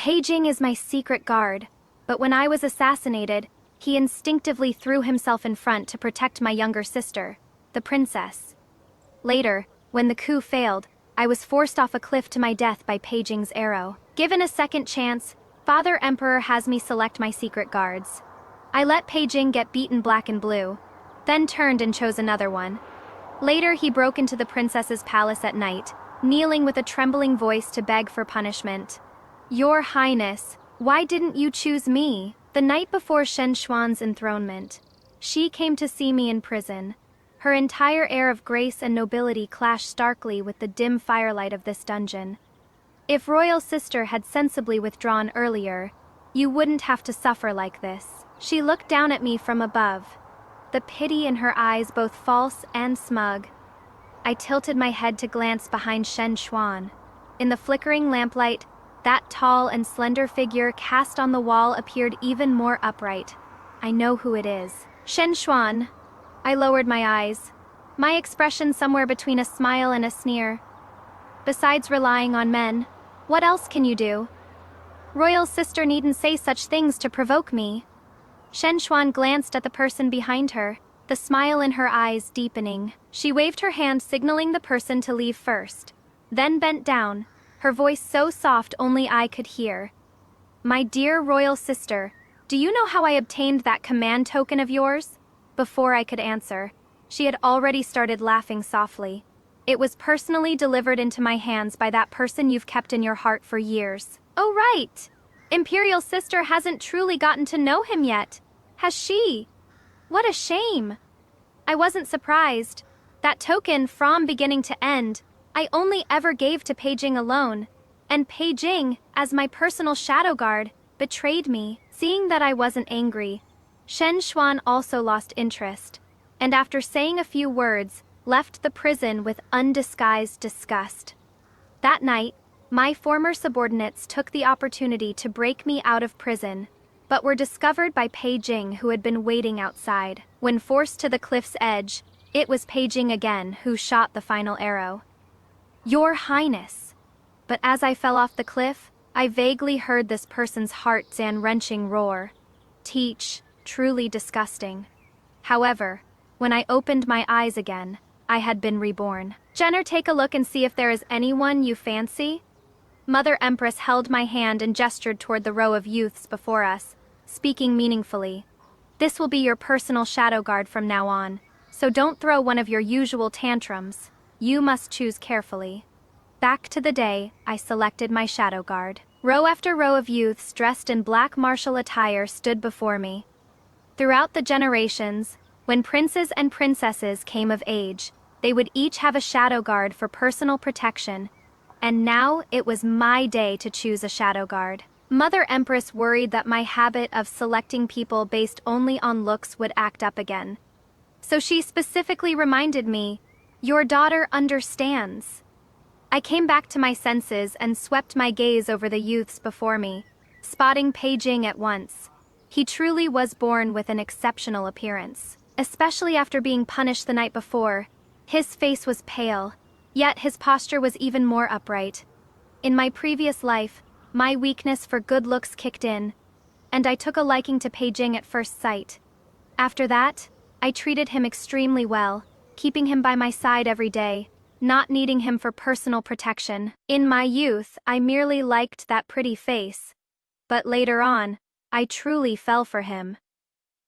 Paging is my secret guard, but when I was assassinated, he instinctively threw himself in front to protect my younger sister, the princess. Later, when the coup failed, I was forced off a cliff to my death by Paging's arrow. Given a second chance, Father Emperor has me select my secret guards. I let Paging get beaten black and blue, then turned and chose another one. Later, he broke into the princess's palace at night, kneeling with a trembling voice to beg for punishment. Your Highness, why didn't you choose me? The night before Shen Xuan's enthronement, she came to see me in prison. Her entire air of grace and nobility clashed starkly with the dim firelight of this dungeon. If Royal Sister had sensibly withdrawn earlier, you wouldn't have to suffer like this. She looked down at me from above, the pity in her eyes both false and smug. I tilted my head to glance behind Shen Xuan. In the flickering lamplight, that tall and slender figure cast on the wall appeared even more upright. I know who it is. Shen Xuan. I lowered my eyes, my expression somewhere between a smile and a sneer. Besides relying on men, what else can you do? Royal Sister needn't say such things to provoke me. Shen Xuan glanced at the person behind her, the smile in her eyes deepening. She waved her hand signaling the person to leave first, then bent down, her voice so soft only I could hear. My dear Royal Sister, do you know how I obtained that command token of yours? Before I could answer, she had already started laughing softly. It was personally delivered into my hands by that person you've kept in your heart for years. Oh right! Imperial Sister hasn't truly gotten to know him yet, has she? What a shame! I wasn't surprised. That token, from beginning to end, I only ever gave to Paging alone, and Paging, as my personal shadow guard, betrayed me. Seeing that I wasn't angry, Shen Xuan also lost interest, and after saying a few words, left the prison with undisguised disgust. That night, my former subordinates took the opportunity to break me out of prison, but were discovered by Paging, who had been waiting outside. When forced to the cliff's edge, it was Paging again who shot the final arrow. Your Highness! But as I fell off the cliff, I vaguely heard this person's heart-wrenching roar. Teach. Truly disgusting. However, when I opened my eyes again, I had been reborn. Jenner, take a look and see if there is anyone you fancy. Mother Empress held my hand and gestured toward the row of youths before us, speaking meaningfully. This will be your personal shadow guard from now on, so don't throw one of your usual tantrums. You must choose carefully. Back to the day, I selected my shadow guard. Row after row of youths dressed in black martial attire stood before me. Throughout the generations, when princes and princesses came of age, they would each have a shadow guard for personal protection, and now it was my day to choose a shadow guard. Mother Empress worried that my habit of selecting people based only on looks would act up again. So she specifically reminded me, your daughter understands. I came back to my senses and swept my gaze over the youths before me, spotting Paging at once. He truly was born with an exceptional appearance. Especially after being punished the night before, his face was pale, yet his posture was even more upright. In my previous life, my weakness for good looks kicked in, and I took a liking to Paging at first sight. After that, I treated him extremely well, keeping him by my side every day, not needing him for personal protection. In my youth, I merely liked that pretty face, but later on, I truly fell for him.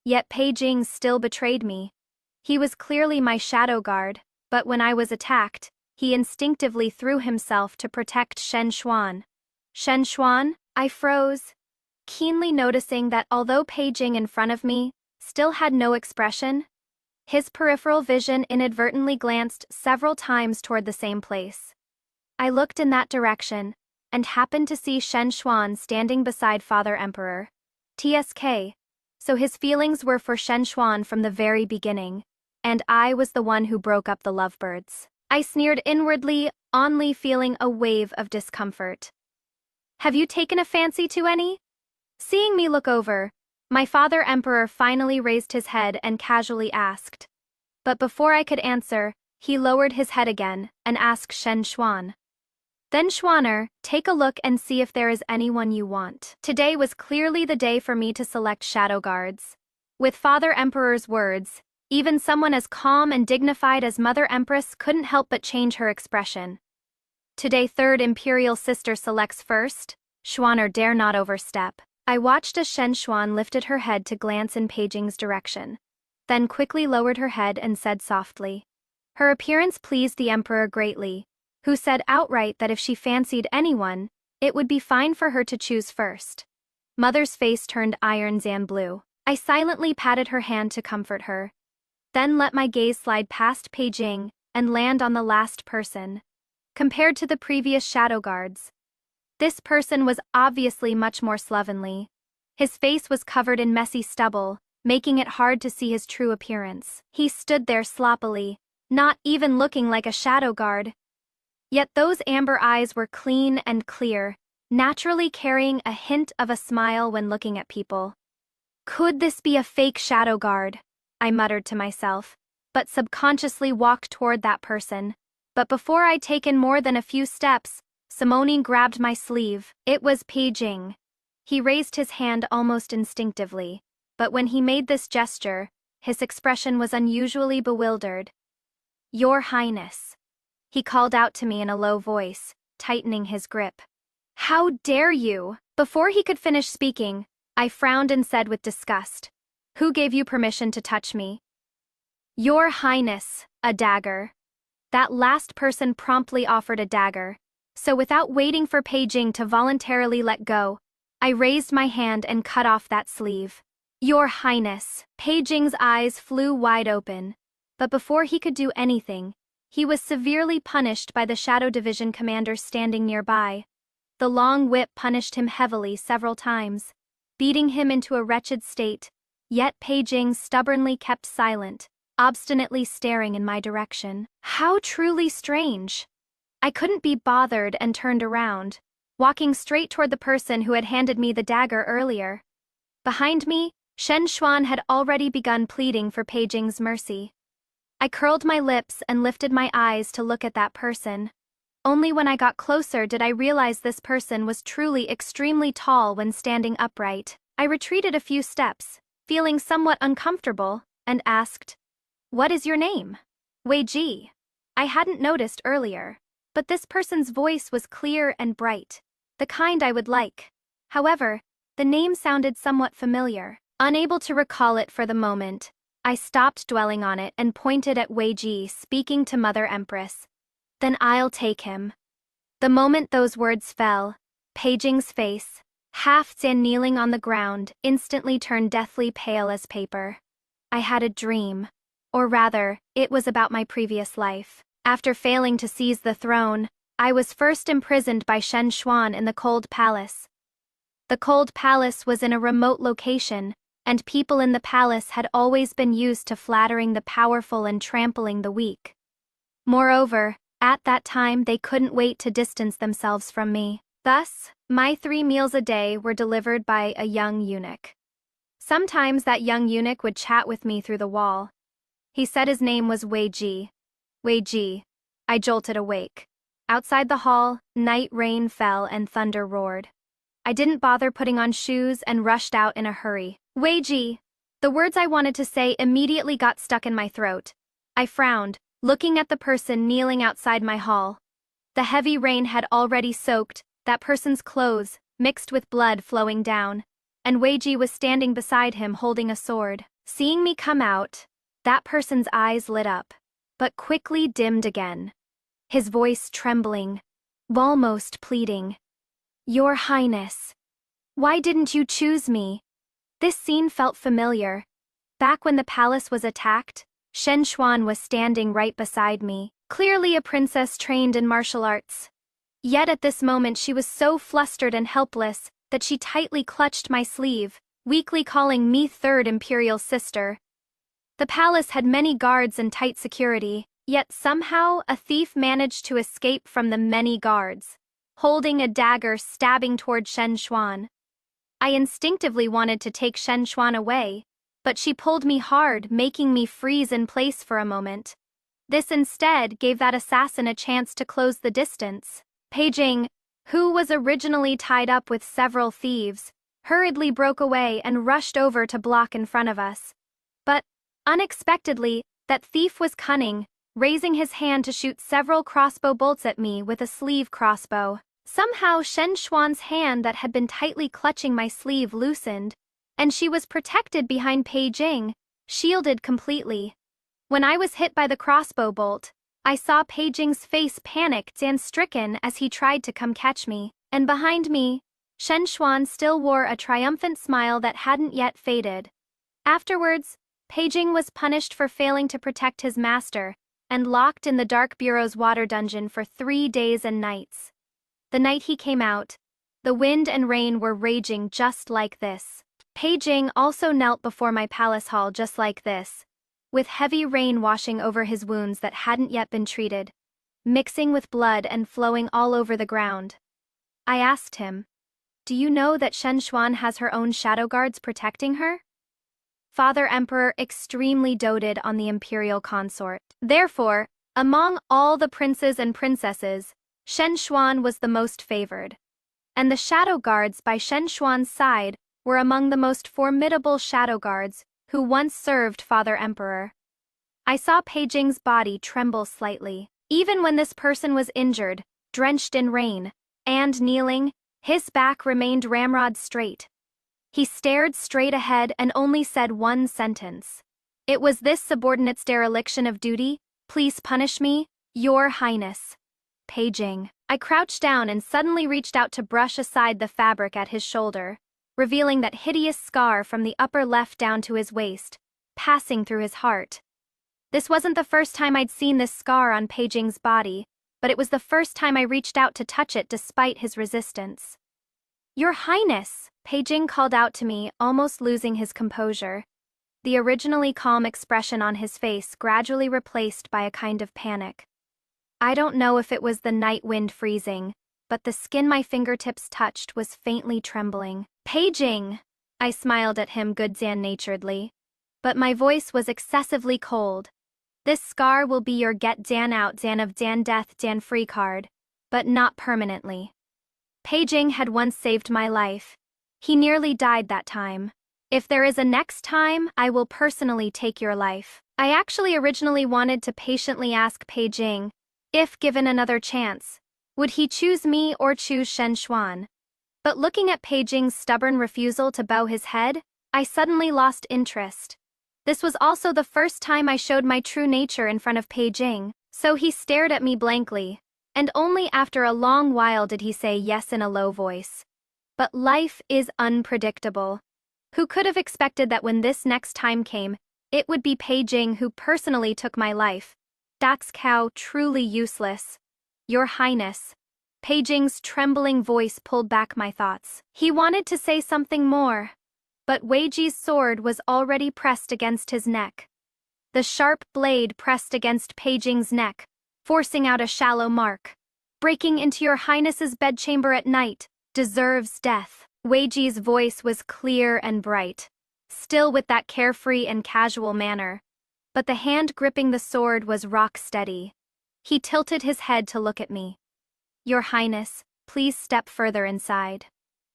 Yet Paging still betrayed me. He was clearly my shadow guard, but when I was attacked, he instinctively threw himself to protect Shen Xuan. Shen Xuan? I froze, keenly noticing that although Paging in front of me still had no expression, his peripheral vision inadvertently glanced several times toward the same place. I looked in that direction, and happened to see Shen Xuan standing beside Father Emperor. TSK. So his feelings were for Shen Xuan from the very beginning, and I was the one who broke up the lovebirds. I sneered inwardly, only feeling a wave of discomfort. Have you taken a fancy to any? Seeing me look over, my Father Emperor finally raised his head and casually asked. But before I could answer, he lowered his head again and asked Shen Xuan. Then Schwanner, take a look and see if there is anyone you want. Today was clearly the day for me to select shadow guards. With Father Emperor's words, even someone as calm and dignified as Mother Empress couldn't help but change her expression. Today third imperial sister selects first, Schwanner dare not overstep. I watched as Shen Xuan lifted her head to glance in Pei Jing's direction, then quickly lowered her head and said softly. Her appearance pleased the emperor greatly, who said outright that if she fancied anyone, it would be fine for her to choose first. Mother's face turned iron Zan blue. I silently patted her hand to comfort her, then let my gaze slide past Pei Jing and land on the last person. Compared to the previous shadow guards, this person was obviously much more slovenly. His face was covered in messy stubble, making it hard to see his true appearance. He stood there sloppily, not even looking like a shadow guard. Yet those amber eyes were clean and clear, naturally carrying a hint of a smile when looking at people. Could this be a fake shadow guard? I muttered to myself, but subconsciously walked toward that person. But before I'd taken more than a few steps, Simone grabbed my sleeve. It was Pei Jing. He raised his hand almost instinctively, but when he made this gesture, his expression was unusually bewildered. Your Highness, he called out to me in a low voice, tightening his grip. How dare you? Before he could finish speaking, I frowned and said with disgust, Who gave you permission to touch me? Your Highness, a dagger. That last person promptly offered a dagger, so without waiting for Pei Jing to voluntarily let go, I raised my hand and cut off that sleeve. Your Highness. Pei Jing's eyes flew wide open, but before he could do anything, he was severely punished by the Shadow Division commander standing nearby. The long whip punished him heavily several times, beating him into a wretched state, yet Pei Jing stubbornly kept silent, obstinately staring in my direction. How truly strange. I couldn't be bothered and turned around, walking straight toward the person who had handed me the dagger earlier. Behind me, Shen Xuan had already begun pleading for Pei Jing's mercy. I curled my lips and lifted my eyes to look at that person. Only when I got closer did I realize this person was truly extremely tall when standing upright. I retreated a few steps, feeling somewhat uncomfortable, and asked, What is your name? Wei Ji. I hadn't noticed earlier, but this person's voice was clear and bright, the kind I would like. However, the name sounded somewhat familiar. Unable to recall it for the moment, I stopped dwelling on it and pointed at Wei Ji, speaking to Mother Empress. Then I'll take him. The moment those words fell, Pei Jing's face, half Zan kneeling on the ground, instantly turned deathly pale as paper. I had a dream. Or rather, it was about my previous life. After failing to seize the throne, I was first imprisoned by Shen Xuan in the Cold Palace. The Cold Palace was in a remote location, and people in the palace had always been used to flattering the powerful and trampling the weak. Moreover, at that time they couldn't wait to distance themselves from me. Thus, my 3 meals a day were delivered by a young eunuch. Sometimes that young eunuch would chat with me through the wall. He said his name was Wei Ji. Wei Ji. I jolted awake. Outside the hall, night rain fell and thunder roared. I didn't bother putting on shoes and rushed out in a hurry. Wei Ji. The words I wanted to say immediately got stuck in my throat. I frowned, looking at the person kneeling outside my hall. The heavy rain had already soaked that person's clothes, mixed with blood flowing down, and Wei Ji was standing beside him holding a sword. Seeing me come out, that person's eyes lit up, but quickly dimmed again. His voice trembling, almost pleading. Your Highness. Why didn't you choose me? This scene felt familiar. Back when the palace was attacked, Shen Xuan was standing right beside me, clearly a princess trained in martial arts. Yet at this moment she was so flustered and helpless that she tightly clutched my sleeve, weakly calling me third imperial sister. The palace had many guards and tight security, yet somehow a thief managed to escape from the many guards, holding a dagger stabbing toward Shen Xuan. I instinctively wanted to take Shen Xuan away, but she pulled me hard, making me freeze in place for a moment. This instead gave that assassin a chance to close the distance. Peijing, who was originally tied up with several thieves, hurriedly broke away and rushed over to block in front of us. But, unexpectedly, that thief was cunning, raising his hand to shoot several crossbow bolts at me with a sleeve crossbow. Somehow Shen Xuan's hand that had been tightly clutching my sleeve loosened, and she was protected behind Peijing, shielded completely. When I was hit by the crossbow bolt, I saw Peijing's face panicked and stricken as he tried to come catch me, and behind me, Shen Xuan still wore a triumphant smile that hadn't yet faded. Afterwards, Peijing was punished for failing to protect his master, and locked in the Dark Bureau's water dungeon for 3 days and nights. The night he came out, the wind and rain were raging just like this. Peijing also knelt before my palace hall just like this, with heavy rain washing over his wounds that hadn't yet been treated, mixing with blood and flowing all over the ground. I asked him, "Do you know that Shen Xuan has her own shadow guards protecting her?" Father Emperor extremely doted on the imperial consort. Therefore, among all the princes and princesses, Shen Xuan was the most favored. And the shadow guards by Shen Xuan's side were among the most formidable shadow guards who once served Father Emperor. I saw Peijing's body tremble slightly. Even when this person was injured, drenched in rain, and kneeling, his back remained ramrod straight. He stared straight ahead and only said one sentence. "It was this subordinate's dereliction of duty. Please punish me, Your Highness." Peijing. I crouched down and suddenly reached out to brush aside the fabric at his shoulder, revealing that hideous scar from the upper left down to his waist, passing through his heart. This wasn't the first time I'd seen this scar on Peijing's body, but it was the first time I reached out to touch it despite his resistance. "Your Highness," Peijing called out to me, almost losing his composure. The originally calm expression on his face gradually replaced by a kind of panic. I don't know if it was the night wind freezing, but the skin my fingertips touched was faintly trembling. "Peijing!" I smiled at him good-naturedly, but my voice was excessively cold. "This scar will be your get Dan out Dan of Dan death Dan free card, but not permanently." Peijing had once saved my life. He nearly died that time. If there is a next time, I will personally take your life. I actually originally wanted to patiently ask Peijing, if given another chance, would he choose me or choose Shen Xuan? But looking at Peijing's stubborn refusal to bow his head, I suddenly lost interest. This was also the first time I showed my true nature in front of Peijing, so he stared at me blankly, and only after a long while did he say yes in a low voice. But life is unpredictable. Who could have expected that when this next time came, it would be Peijing who personally took my life? That's cow truly useless. Your Highness. Peijing's trembling voice pulled back my thoughts. He wanted to say something more, but Wei Ji's sword was already pressed against his neck. The sharp blade pressed against Peijing's neck, forcing out a shallow mark. "Breaking into your Highness's bedchamber at night deserves death." Wei Ji's voice was clear and bright, still with that carefree and casual manner, but the hand gripping the sword was rock steady. He tilted his head to look at me. "Your Highness, please step further inside.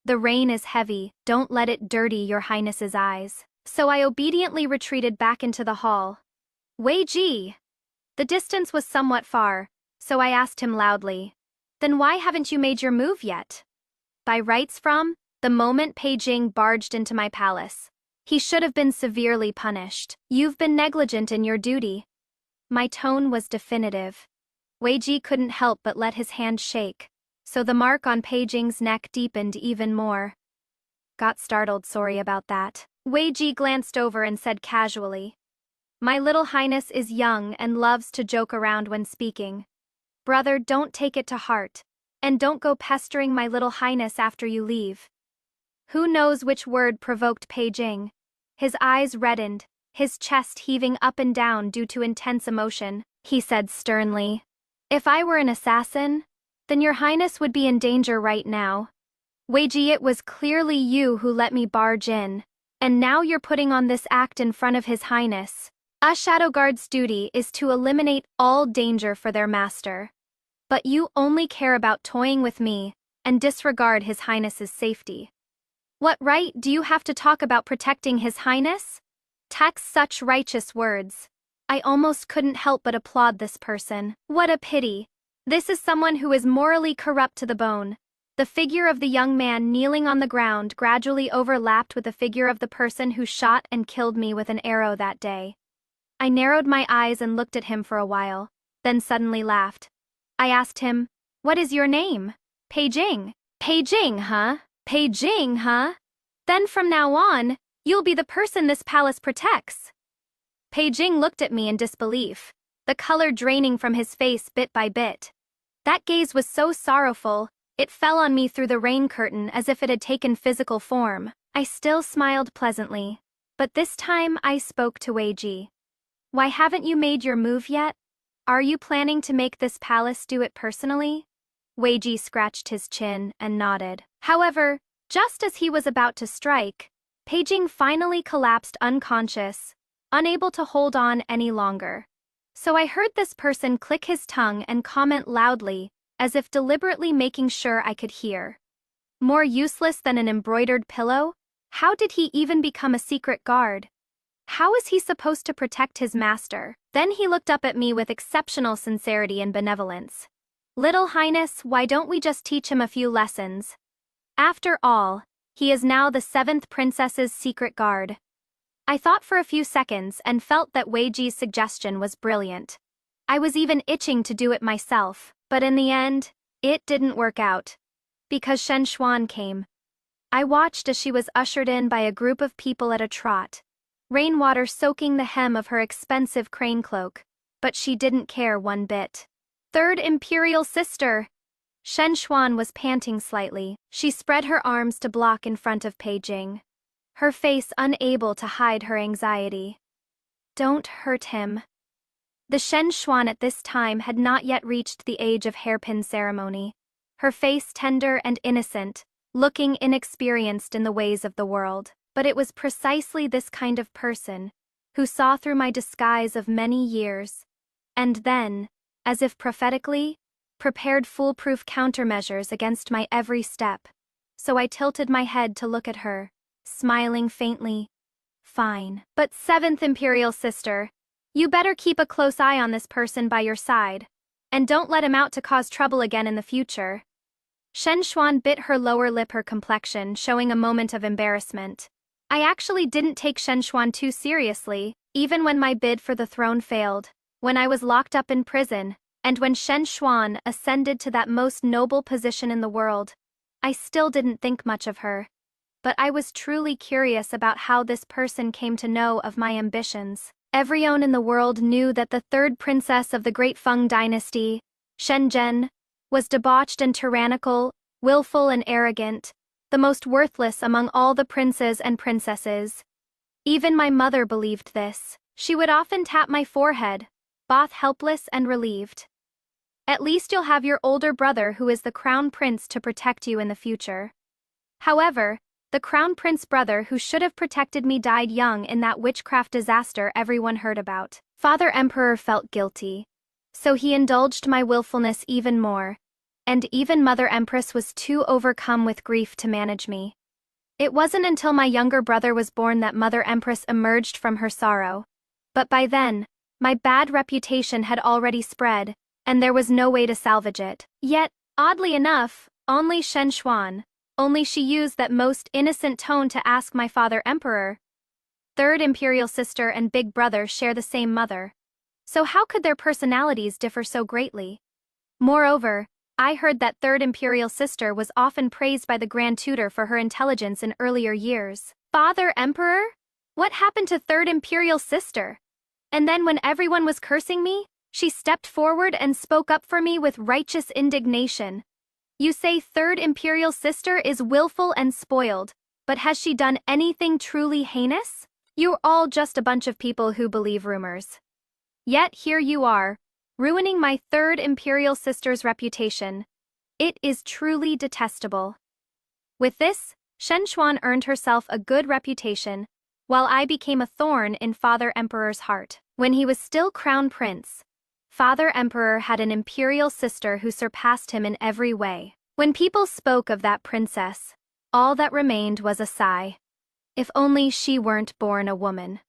The rain is heavy, don't let it dirty your Highness's eyes." So I obediently retreated back into the hall. "Wei Ji!" The distance was somewhat far, so I asked him loudly, "Then why haven't you made your move yet?" By rights from the moment Peijing barged into my palace, he should have been severely punished. "You've been negligent in your duty." My tone was definitive. Wei Ji couldn't help but let his hand shake, so the mark on Peijing's neck deepened even more. "Got startled, sorry about that." Wei Ji glanced over and said casually, "My little Highness is young and loves to joke around when speaking. Brother, don't take it to heart, and don't go pestering my little Highness after you leave." Who knows which word provoked Peijing? His eyes reddened, his chest heaving up and down due to intense emotion. He said sternly, "If I were an assassin, then your Highness would be in danger right now. Wei Ji, it was clearly you who let me barge in, and now you're putting on this act in front of His Highness. A shadow guard's duty is to eliminate all danger for their master. But you only care about toying with me and disregard His Highness's safety. What right do you have to talk about protecting His Highness? Text such righteous words. I almost couldn't help but applaud this person. What a pity. This is someone who is morally corrupt to the bone. The figure of the young man kneeling on the ground gradually overlapped with the figure of the person who shot and killed me with an arrow that day. I narrowed my eyes and looked at him for a while, then suddenly laughed. I asked him, "What is your name?" "Peijing." "Peijing, huh? Peijing, huh? Then from now on, you'll be the person this palace protects." Peijing looked at me in disbelief, the color draining from his face bit by bit. That gaze was so sorrowful, it fell on me through the rain curtain as if it had taken physical form. I still smiled pleasantly, but this time I spoke to Wei Ji. "Why haven't you made your move yet? Are you planning to make this palace do it personally?" Wei Ji scratched his chin and nodded. However, just as he was about to strike, Peijing finally collapsed unconscious, unable to hold on any longer. So I heard this person click his tongue and comment loudly, as if deliberately making sure I could hear. More useless than an embroidered pillow? How did he even become a secret guard? How is he supposed to protect his master? Then he looked up at me with exceptional sincerity and benevolence. "Little Highness, why don't we just teach him a few lessons? After all, he is now the 7th princess's secret guard." I thought for a few seconds and felt that Wei Ji's suggestion was brilliant. I was even itching to do it myself, but in the end, it didn't work out. Because Shen Xuan came. I watched as she was ushered in by a group of people at a trot, rainwater soaking the hem of her expensive crane cloak, but she didn't care one bit. "Third imperial sister!" Shen Xuan was panting slightly. She spread her arms to block in front of Peijing, her face unable to hide her anxiety. "Don't hurt him." The Shen Xuan at this time had not yet reached the age of hairpin ceremony, her face tender and innocent, looking inexperienced in the ways of the world. But it was precisely this kind of person who saw through my disguise of many years, and then, as if prophetically, prepared foolproof countermeasures against my every step. So I tilted my head to look at her, smiling faintly. "Fine. But 7th imperial sister, you better keep a close eye on this person by your side, and don't let him out to cause trouble again in the future." Shen Xuan bit her lower lip, her complexion showing a moment of embarrassment. I actually didn't take Shen Xuan too seriously, even when my bid for the throne failed, when I was locked up in prison, and when Shen Xuan ascended to that most noble position in the world. I still didn't think much of her. But I was truly curious about how this person came to know of my ambitions. Everyone in the world knew that the 3rd princess of the Great Feng dynasty, Shenzhen, was debauched and tyrannical, willful and arrogant, the most worthless among all the princes and princesses. Even my mother believed this. She would often tap my forehead, both helpless and relieved. "At least you'll have your older brother who is the crown prince to protect you in the future." However, the crown prince brother who should have protected me died young in that witchcraft disaster everyone heard about. Father Emperor felt guilty, so he indulged my willfulness even more, and even Mother Empress was too overcome with grief to manage me. It wasn't until my younger brother was born that Mother Empress emerged from her sorrow. But by then, my bad reputation had already spread, and there was no way to salvage it. Yet, oddly enough, only Shen Xuan, only she used that most innocent tone to ask my father Emperor. 3rd imperial sister and big brother share the same mother. So how could their personalities differ so greatly? Moreover, I heard that 3rd imperial sister was often praised by the Grand Tutor for her intelligence in earlier years. Father Emperor? What happened to 3rd imperial sister? And then when everyone was cursing me, she stepped forward and spoke up for me with righteous indignation. "You say 3rd imperial sister is willful and spoiled, but has she done anything truly heinous? You're all just a bunch of people who believe rumors. Yet here you are, ruining my 3rd imperial sister's reputation. It is truly detestable." With this, Shen Xuan earned herself a good reputation, while I became a thorn in Father Emperor's heart. When he was still crown prince, Father Emperor had an imperial sister who surpassed him in every way. When people spoke of that princess, all that remained was a sigh. If only she weren't born a woman.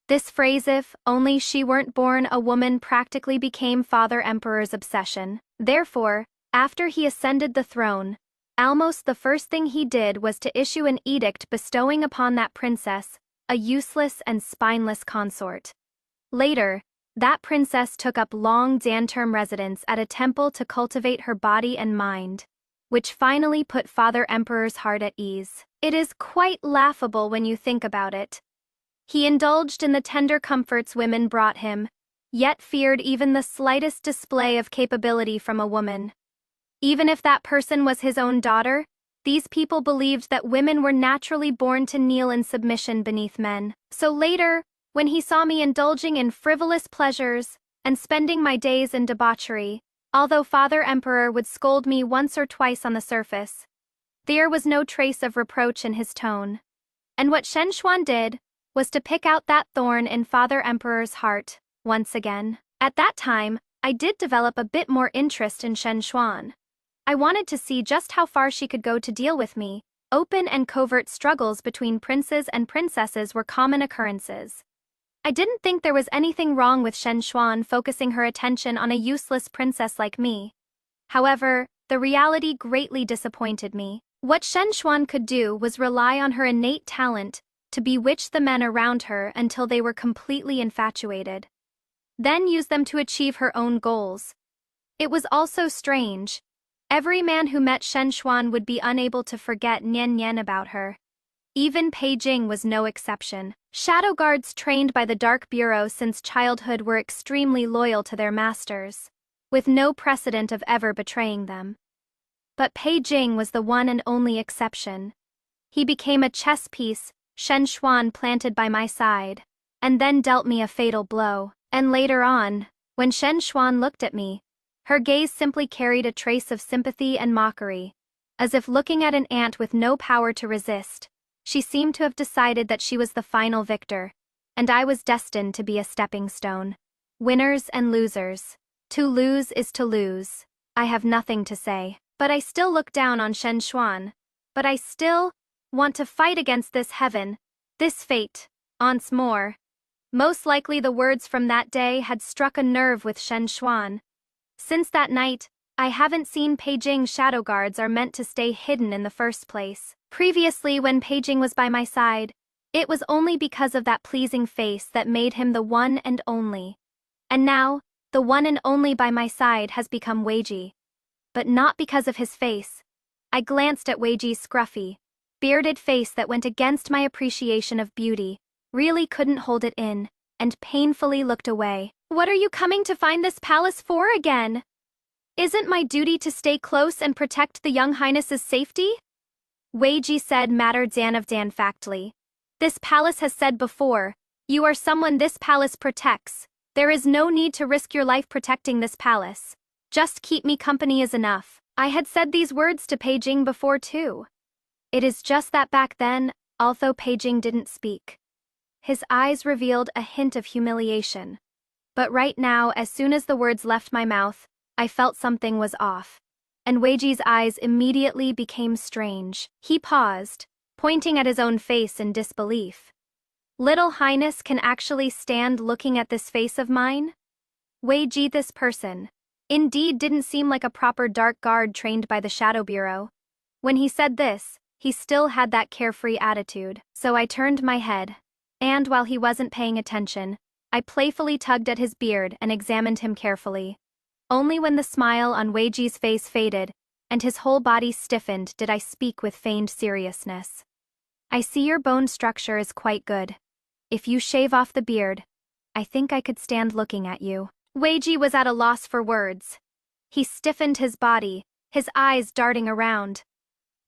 This phrase, if only she weren't born a woman, practically became Father Emperor's obsession. Therefore, after he ascended the throne, almost the first thing he did was to issue an edict bestowing upon that princess a useless and spineless consort. Later, that princess took up long-term residence at a temple to cultivate her body and mind, which finally put Father Emperor's heart at ease. It is quite laughable when you think about it. He indulged in the tender comforts women brought him, yet feared even the slightest display of capability from a woman. Even if that person was his own daughter, these people believed that women were naturally born to kneel in submission beneath men. So later, when he saw me indulging in frivolous pleasures and spending my days in debauchery, although Father Emperor would scold me once or twice on the surface, there was no trace of reproach in his tone. And what Shen Xuan did was to pick out that thorn in Father Emperor's heart once again. At that time, I did develop a bit more interest in Shen Xuan. I wanted to see just how far she could go to deal with me. Open and covert struggles between princes and princesses were common occurrences. I didn't think there was anything wrong with Shen Xuan focusing her attention on a useless princess like me. However, the reality greatly disappointed me. What Shen Xuan could do was rely on her innate talent to bewitch the men around her until they were completely infatuated. Then use them to achieve her own goals. It was also strange. Every man who met Shen Xuan would be unable to forget Nian Nian about her. Even Pei Jing was no exception. Shadow guards trained by the Dark Bureau since childhood were extremely loyal to their masters, with no precedent of ever betraying them. But Pei Jing was the one and only exception. He became a chess piece Shen Xuan planted by my side, and then dealt me a fatal blow. And later on, when Shen Xuan looked at me, her gaze simply carried a trace of sympathy and mockery. As if looking at an ant with no power to resist, she seemed to have decided that she was the final victor, and I was destined to be a stepping stone. Winners and losers. To lose is to lose. I have nothing to say. But I still look down on Shen Xuan. But I still want to fight against this heaven, this fate, once more. Most likely the words from that day had struck a nerve with Shen Xuan. Since that night, I haven't seen Pei Jing's shadow guards are meant to stay hidden in the first place. Previously, when Pei Jing was by my side, it was only because of that pleasing face that made him the one and only. And now, the one and only by my side has become Wei Ji. But not because of his face. I glanced at Wei Ji's scruffy, bearded face that went against my appreciation of beauty, really couldn't hold it in, and painfully looked away. What are you coming to find this palace for again? Isn't my duty to stay close and protect the young highness's safety? Wei Ji said matter Dan of Dan factly. This palace has said before, you are someone this palace protects. There is no need to risk your life protecting this palace. Just keep me company is enough. I had said these words to Pei Jing before too. It is just that back then, although Pei Jing didn't speak, his eyes revealed a hint of humiliation. But right now, as soon as the words left my mouth, I felt something was off. And Wei Ji's eyes immediately became strange. He paused, pointing at his own face in disbelief. Little Highness can actually stand looking at this face of mine? Wei Ji, this person, indeed didn't seem like a proper dark guard trained by the Shadow Bureau. When he said this, he still had that carefree attitude. So I turned my head, and while he wasn't paying attention, I playfully tugged at his beard and examined him carefully. Only when the smile on Wei Ji's face faded and his whole body stiffened did I speak with feigned seriousness. I see your bone structure is quite good. If you shave off the beard, I think I could stand looking at you. Wei Ji was at a loss for words. He stiffened his body, his eyes darting around.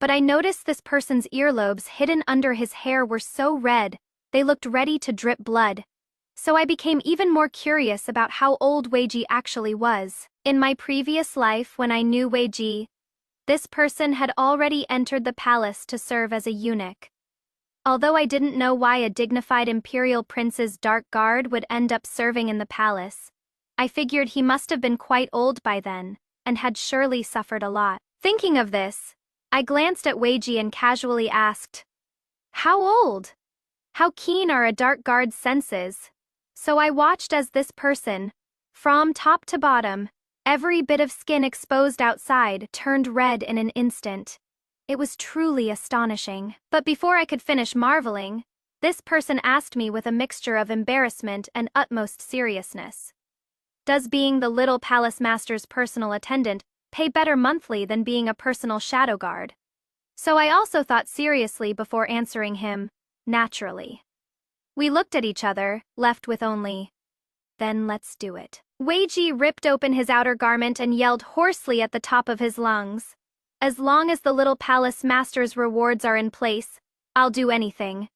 But I noticed this person's earlobes hidden under his hair were so red, they looked ready to drip blood. So I became even more curious about how old Wei Ji actually was. In my previous life when I knew Wei Ji, this person had already entered the palace to serve as a eunuch. Although I didn't know why a dignified imperial prince's dark guard would end up serving in the palace, I figured he must have been quite old by then, and had surely suffered a lot. Thinking of this, I glanced at Wei Ji and casually asked, "How old? How keen are a dark guard's senses?" So I watched as this person, from top to bottom, every bit of skin exposed outside, turned red in an instant. It was truly astonishing. But before I could finish marveling, this person asked me with a mixture of embarrassment and utmost seriousness, "Does being the little palace master's personal attendant pay better monthly than being a personal shadow guard?" So I also thought seriously before answering him, naturally. We looked at each other, left with only, "Then let's do it." Wei Ji ripped open his outer garment and yelled hoarsely at the top of his lungs, "As long as the little palace master's rewards are in place, I'll do anything.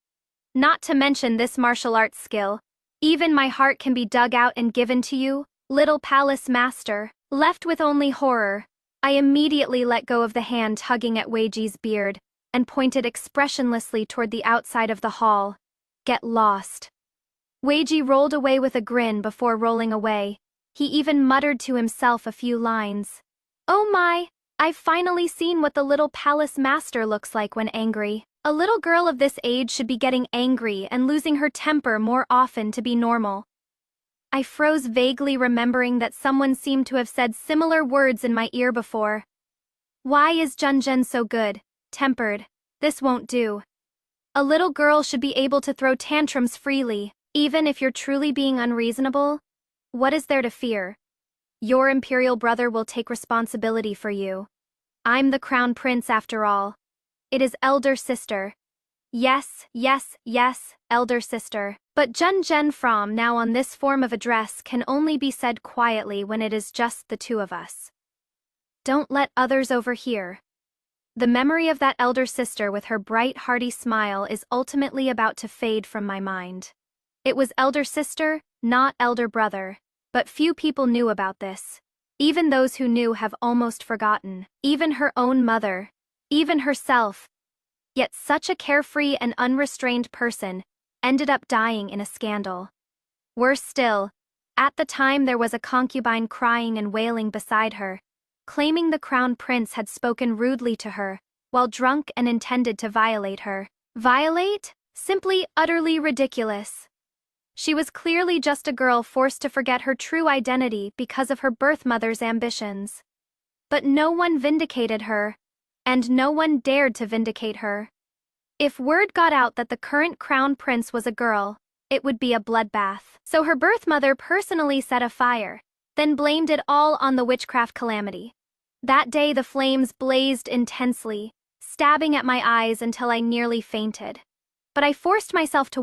Not to mention this martial arts skill. Even my heart can be dug out and given to you, little palace master." Left with only horror, I immediately let go of the hand tugging at Wei Ji's beard and pointed expressionlessly toward the outside of the hall. "Get lost." Wei Ji rolled away with a grin before rolling away. He even muttered to himself a few lines. "Oh my, I've finally seen what the little palace master looks like when angry. A little girl of this age should be getting angry and losing her temper more often to be normal." I froze, vaguely remembering that someone seemed to have said similar words in my ear before. Why is Junjun so good, tempered? This won't do. A little girl should be able to throw tantrums freely, even if you're truly being unreasonable. What is there to fear? Your imperial brother will take responsibility for you. I'm the crown prince after all. It is elder sister. Yes, yes, yes, elder sister. But Junjun from now on, this form of address can only be said quietly when it is just the two of us. Don't let others overhear. The memory of that elder sister with her bright, hearty smile is ultimately about to fade from my mind. It was elder sister, not elder brother. But few people knew about this. Even those who knew have almost forgotten. Even her own mother. Even herself. Yet such a carefree and unrestrained person ended up dying in a scandal. Worse still, at the time there was a concubine crying and wailing beside her, claiming the crown prince had spoken rudely to her, while drunk, and intended to violate her. Violate? Simply utterly ridiculous. She was clearly just a girl forced to forget her true identity because of her birth mother's ambitions. But no one vindicated her, and no one dared to vindicate her. If word got out that the current crown prince was a girl, it would be a bloodbath. So her birth mother personally set a fire, then blamed it all on the witchcraft calamity. That day the flames blazed intensely, stabbing at my eyes until I nearly fainted. But I forced myself to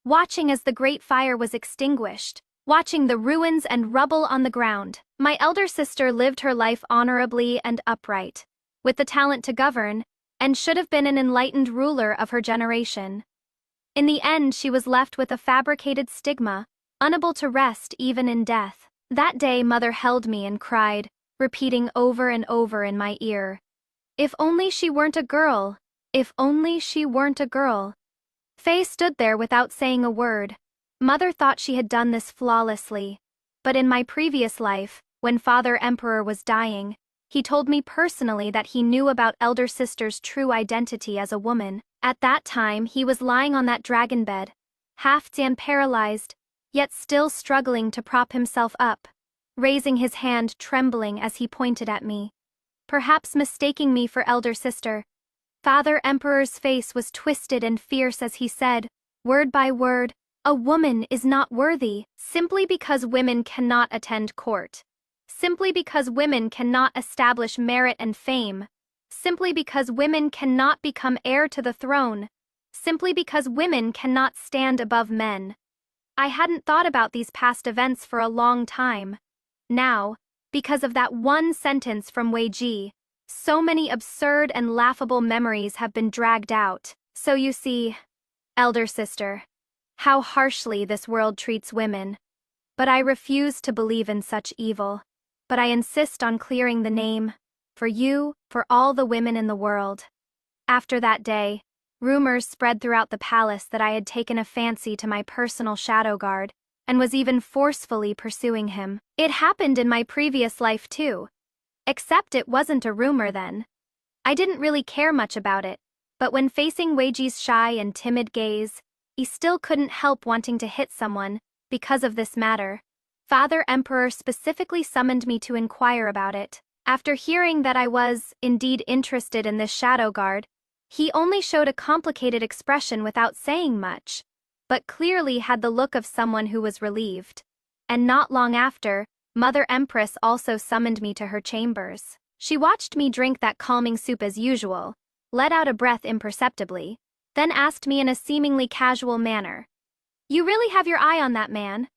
watching as the great fire was extinguished, watching the ruins and rubble on the ground. My elder sister lived her life honorably and upright, with the talent to govern, and should have been an enlightened ruler of her generation. In the end, she was left with a fabricated stigma, unable to rest even in death. That day, Mother held me and cried, repeating over and over in my ear, "If only she weren't a girl! If only she weren't a girl!" Faye stood there without saying a word. Mother thought she had done this flawlessly. But in my previous life, when Father Emperor was dying, he told me personally that he knew about elder sister's true identity as a woman. At that time, he was lying on that dragon bed, half and paralyzed, yet still struggling to prop himself up, raising his hand trembling as he pointed at me, perhaps mistaking me for elder sister. Father Emperor's face was twisted and fierce as he said, word by word, "A woman is not worthy, simply because women cannot attend court. Simply because women cannot establish merit and fame. Simply because women cannot become heir to the throne. Simply because women cannot stand above men." I hadn't thought about these past events for a long time. Now, because of that one sentence from Wei Ji, so many absurd and laughable memories have been dragged out. So you see, elder sister, how harshly this world treats women. But I refuse to believe in such evil. But I insist on clearing the name, for you, for all the women in the world. After that day, rumors spread throughout the palace that I had taken a fancy to my personal shadow guard, and was even forcefully pursuing him. It happened in my previous life too. Except it wasn't a rumor then. I didn't really care much about it, but when facing Wei Ji's shy and timid gaze, he still couldn't help wanting to hit someone because of this matter. Father Emperor specifically summoned me to inquire about it. After hearing that I was, indeed, interested in this shadow guard, he only showed a complicated expression without saying much, but clearly had the look of someone who was relieved. And not long after, Mother Empress also summoned me to her chambers. She watched me drink that calming soup as usual, let out a breath imperceptibly, then asked me in a seemingly casual manner, "You really have your eye on that man?"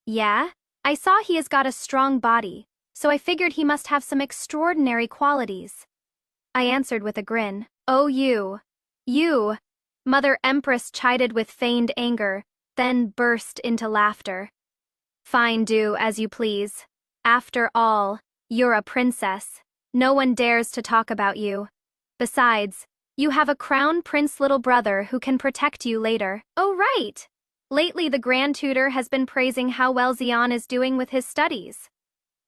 "Yeah, I saw he has got a strong body, so I figured he must have some extraordinary qualities." I answered with a grin. "Oh, you. Mother Empress chided with feigned anger, then burst into laughter. "Fine, do as you please. After all, you're a princess. No one dares to talk about you. Besides, you have a crown prince little brother who can protect you later." "Oh, right. Lately the Grand Tutor has been praising how well Xian is doing with his studies."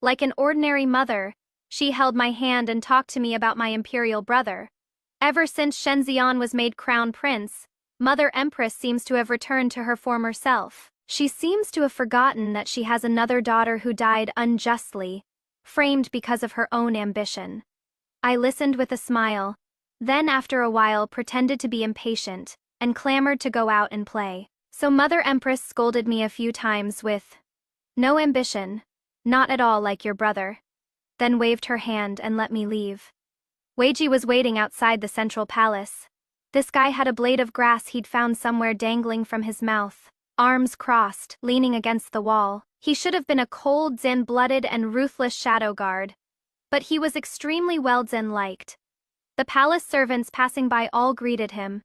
Like an ordinary mother, she held my hand and talked to me about my imperial brother. Ever since Shen Xian was made crown prince, Mother Empress seems to have returned to her former self. She seems to have forgotten that she has another daughter who died unjustly, framed because of her own ambition. I listened with a smile, then after a while pretended to be impatient, and clamored to go out and play. So Mother Empress scolded me a few times with, "No ambition, not at all like your brother," then waved her hand and let me leave. Wei Ji was waiting outside the central palace. This guy had a blade of grass he'd found somewhere dangling from his mouth, arms crossed, leaning against the wall. He should have been a cold, Zen-blooded and ruthless shadow guard. But he was extremely well Zen-liked. The palace servants passing by all greeted him.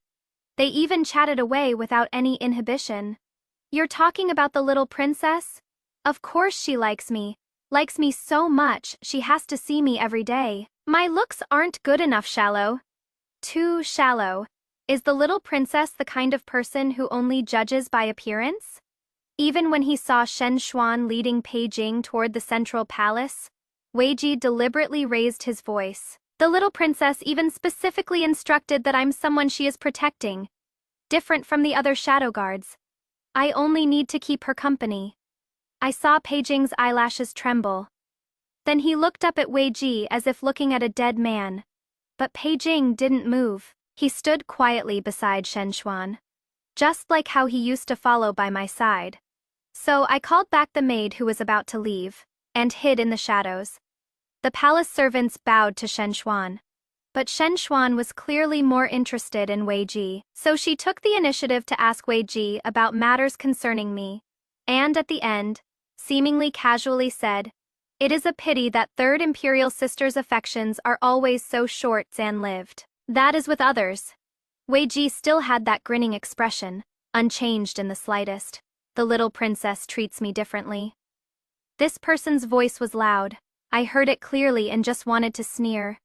They even chatted away without any inhibition. "You're talking about the little princess? Of course she likes me so much she has to see me every day. My looks aren't good enough, shallow." "Too shallow. Is the little princess the kind of person who only judges by appearance?" Even when he saw Shen Xuan leading Peijing toward the central palace, Wei Ji deliberately raised his voice. "The little princess even specifically instructed that I'm someone she is protecting, different from the other shadow guards. I only need to keep her company." I saw Peijing's eyelashes tremble. Then he looked up at Wei Ji as if looking at a dead man. But Peijing didn't move. He stood quietly beside Shen Xuan, just like how he used to follow by my side. So I called back the maid who was about to leave, and hid in the shadows. The palace servants bowed to Shen Xuan. But Shen Xuan was clearly more interested in Wei Ji, so she took the initiative to ask Wei Ji about matters concerning me, and at the end, seemingly casually said, "It is a pity that third imperial sister's affections are always so short and lived. That is with others." Wei Ji still had that grinning expression, unchanged in the slightest. "The little princess treats me differently." This person's voice was loud. I heard it clearly and just wanted to sneer.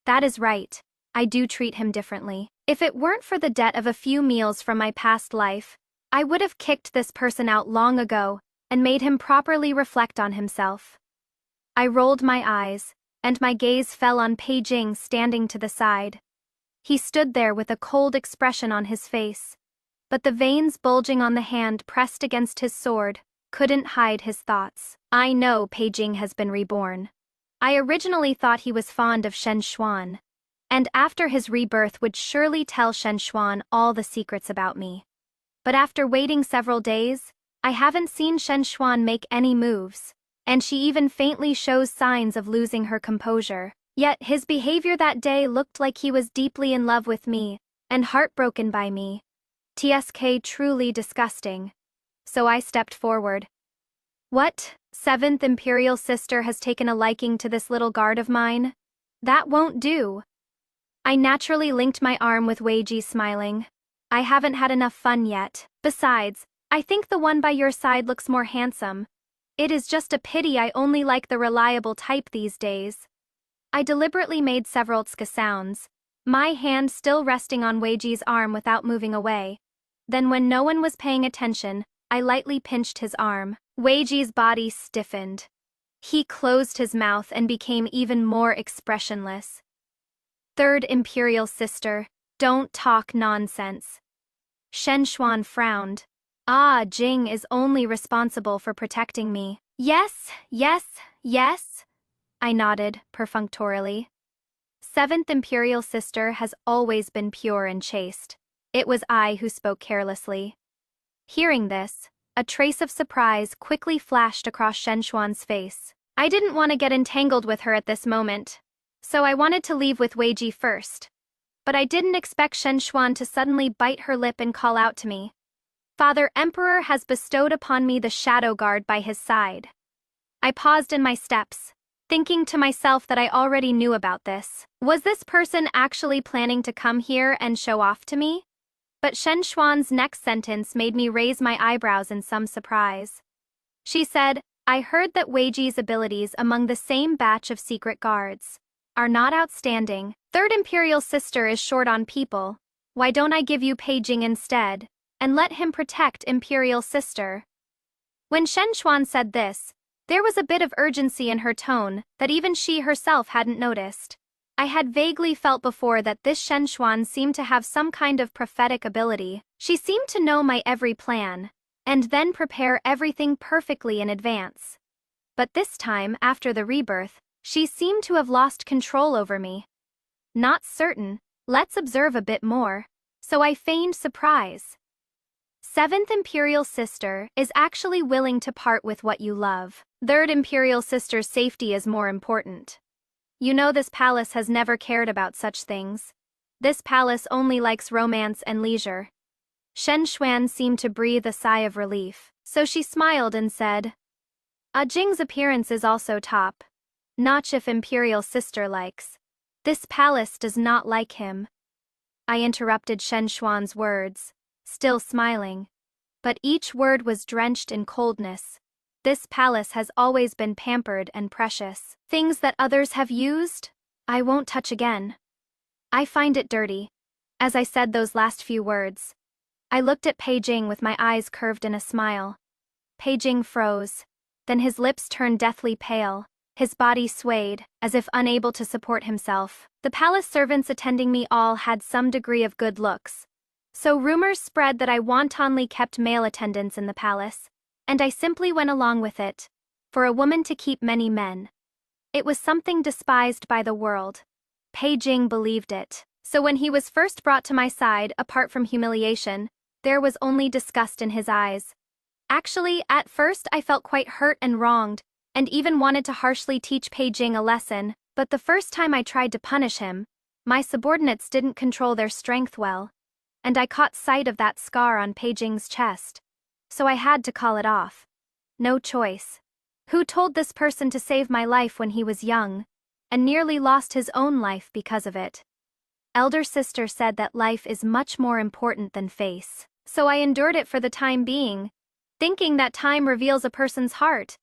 That is right. I do treat him differently. If it weren't for the debt of a few meals from my past life, I would have kicked this person out long ago and made him properly reflect on himself. I rolled my eyes, and my gaze fell on Peijing standing to the side. He stood there with a cold expression on his face, but the veins bulging on the hand pressed against his sword couldn't hide his thoughts. I know Peijing has been reborn. I originally thought he was fond of Shen Xuan, and after his rebirth would surely tell Shen Xuan all the secrets about me. But after waiting several days, I haven't seen Shen Xuan make any moves, and she even faintly shows signs of losing her composure. Yet his behavior that day looked like he was deeply in love with me, and heartbroken by me. TSK truly disgusting. So I stepped forward. "What, seventh imperial sister has taken a liking to this little guard of mine? That won't do." I naturally linked my arm with Wei Ji, smiling. "I haven't had enough fun yet. Besides, I think the one by your side looks more handsome. It is just a pity I only like the reliable type these days." I deliberately made several tska sounds, my hand still resting on Wei Ji's arm without moving away. Then when no one was paying attention, I lightly pinched his arm. Wei Ji's body stiffened. He closed his mouth and became even more expressionless. Third imperial sister, don't talk nonsense. Shen Xuan frowned. Ah, Jing is only responsible for protecting me. Yes, yes, yes, I nodded perfunctorily. Seventh imperial sister has always been pure and chaste. It was I who spoke carelessly. Hearing this, a trace of surprise quickly flashed across Shen Xuan's face. I didn't want to get entangled with her at this moment, so I wanted to leave with Wei Ji first. But I didn't expect Shen Xuan to suddenly bite her lip and call out to me. Father Emperor has bestowed upon me the shadow guard by his side. I paused in my steps, thinking to myself that I already knew about this. Was this person actually planning to come here and show off to me? But Shen Xuan's next sentence made me raise my eyebrows in some surprise. She said, I heard that Wei Ji's abilities among the same batch of secret guards are not outstanding. Third imperial sister is short on people. Why don't I give you Pei Jing instead, and let him protect imperial sister? When Shen Xuan said this, there was a bit of urgency in her tone that even she herself hadn't noticed. I had vaguely felt before that this Shen Xuan seemed to have some kind of prophetic ability. She seemed to know my every plan, and then prepare everything perfectly in advance. But this time, after the rebirth, she seemed to have lost control over me. Not certain, let's observe a bit more. So I feigned surprise. Seventh imperial sister is actually willing to part with what you love. Third imperial sister's safety is more important. You know this palace has never cared about such things. This palace only likes romance and leisure. Shen Xuan seemed to breathe a sigh of relief, so she smiled and said, Jing's appearance is also top. Notch if imperial sister likes. This palace does not like him. I interrupted Shen Xuan's words, still smiling. But each word was drenched in coldness. This palace has always been pampered and precious. Things that others have used, I won't touch again. I find it dirty. As I said those last few words, I looked at Pei Jing with my eyes curved in a smile. Pei Jing froze. Then his lips turned deathly pale. His body swayed, as if unable to support himself. The palace servants attending me all had some degree of good looks. So rumors spread that I wantonly kept male attendants in the palace, and I simply went along with it. For a woman to keep many men, it was something despised by the world. Pei Jing believed it. So when he was first brought to my side, apart from humiliation, there was only disgust in his eyes. Actually, at first I felt quite hurt and wronged, and even wanted to harshly teach Pei Jing a lesson, but the first time I tried to punish him, my subordinates didn't control their strength well, and I caught sight of that scar on Pei Jing's chest. So I had to call it off. No choice. Who told this person to save my life when he was young, and nearly lost his own life because of it? Elder sister said that life is much more important than face. So I endured it for the time being, thinking that time reveals a person's heart,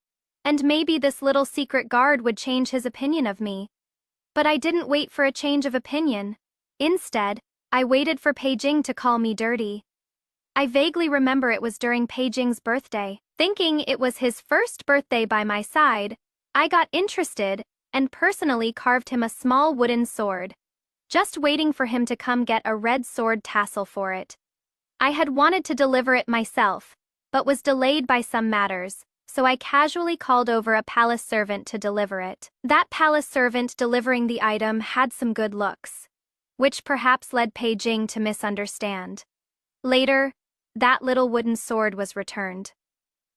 and maybe this little secret guard would change his opinion of me. But I didn't wait for a change of opinion. Instead, I waited for Pei Jing to call me dirty. I vaguely remember it was during Pei Jing's birthday. Thinking it was his first birthday by my side, I got interested and personally carved him a small wooden sword, just waiting for him to come get a red sword tassel for it. I had wanted to deliver it myself, but was delayed by some matters, so I casually called over a palace servant to deliver it. That palace servant delivering the item had some good looks, which perhaps led Pei Jing to misunderstand. Later, that little wooden sword was returned.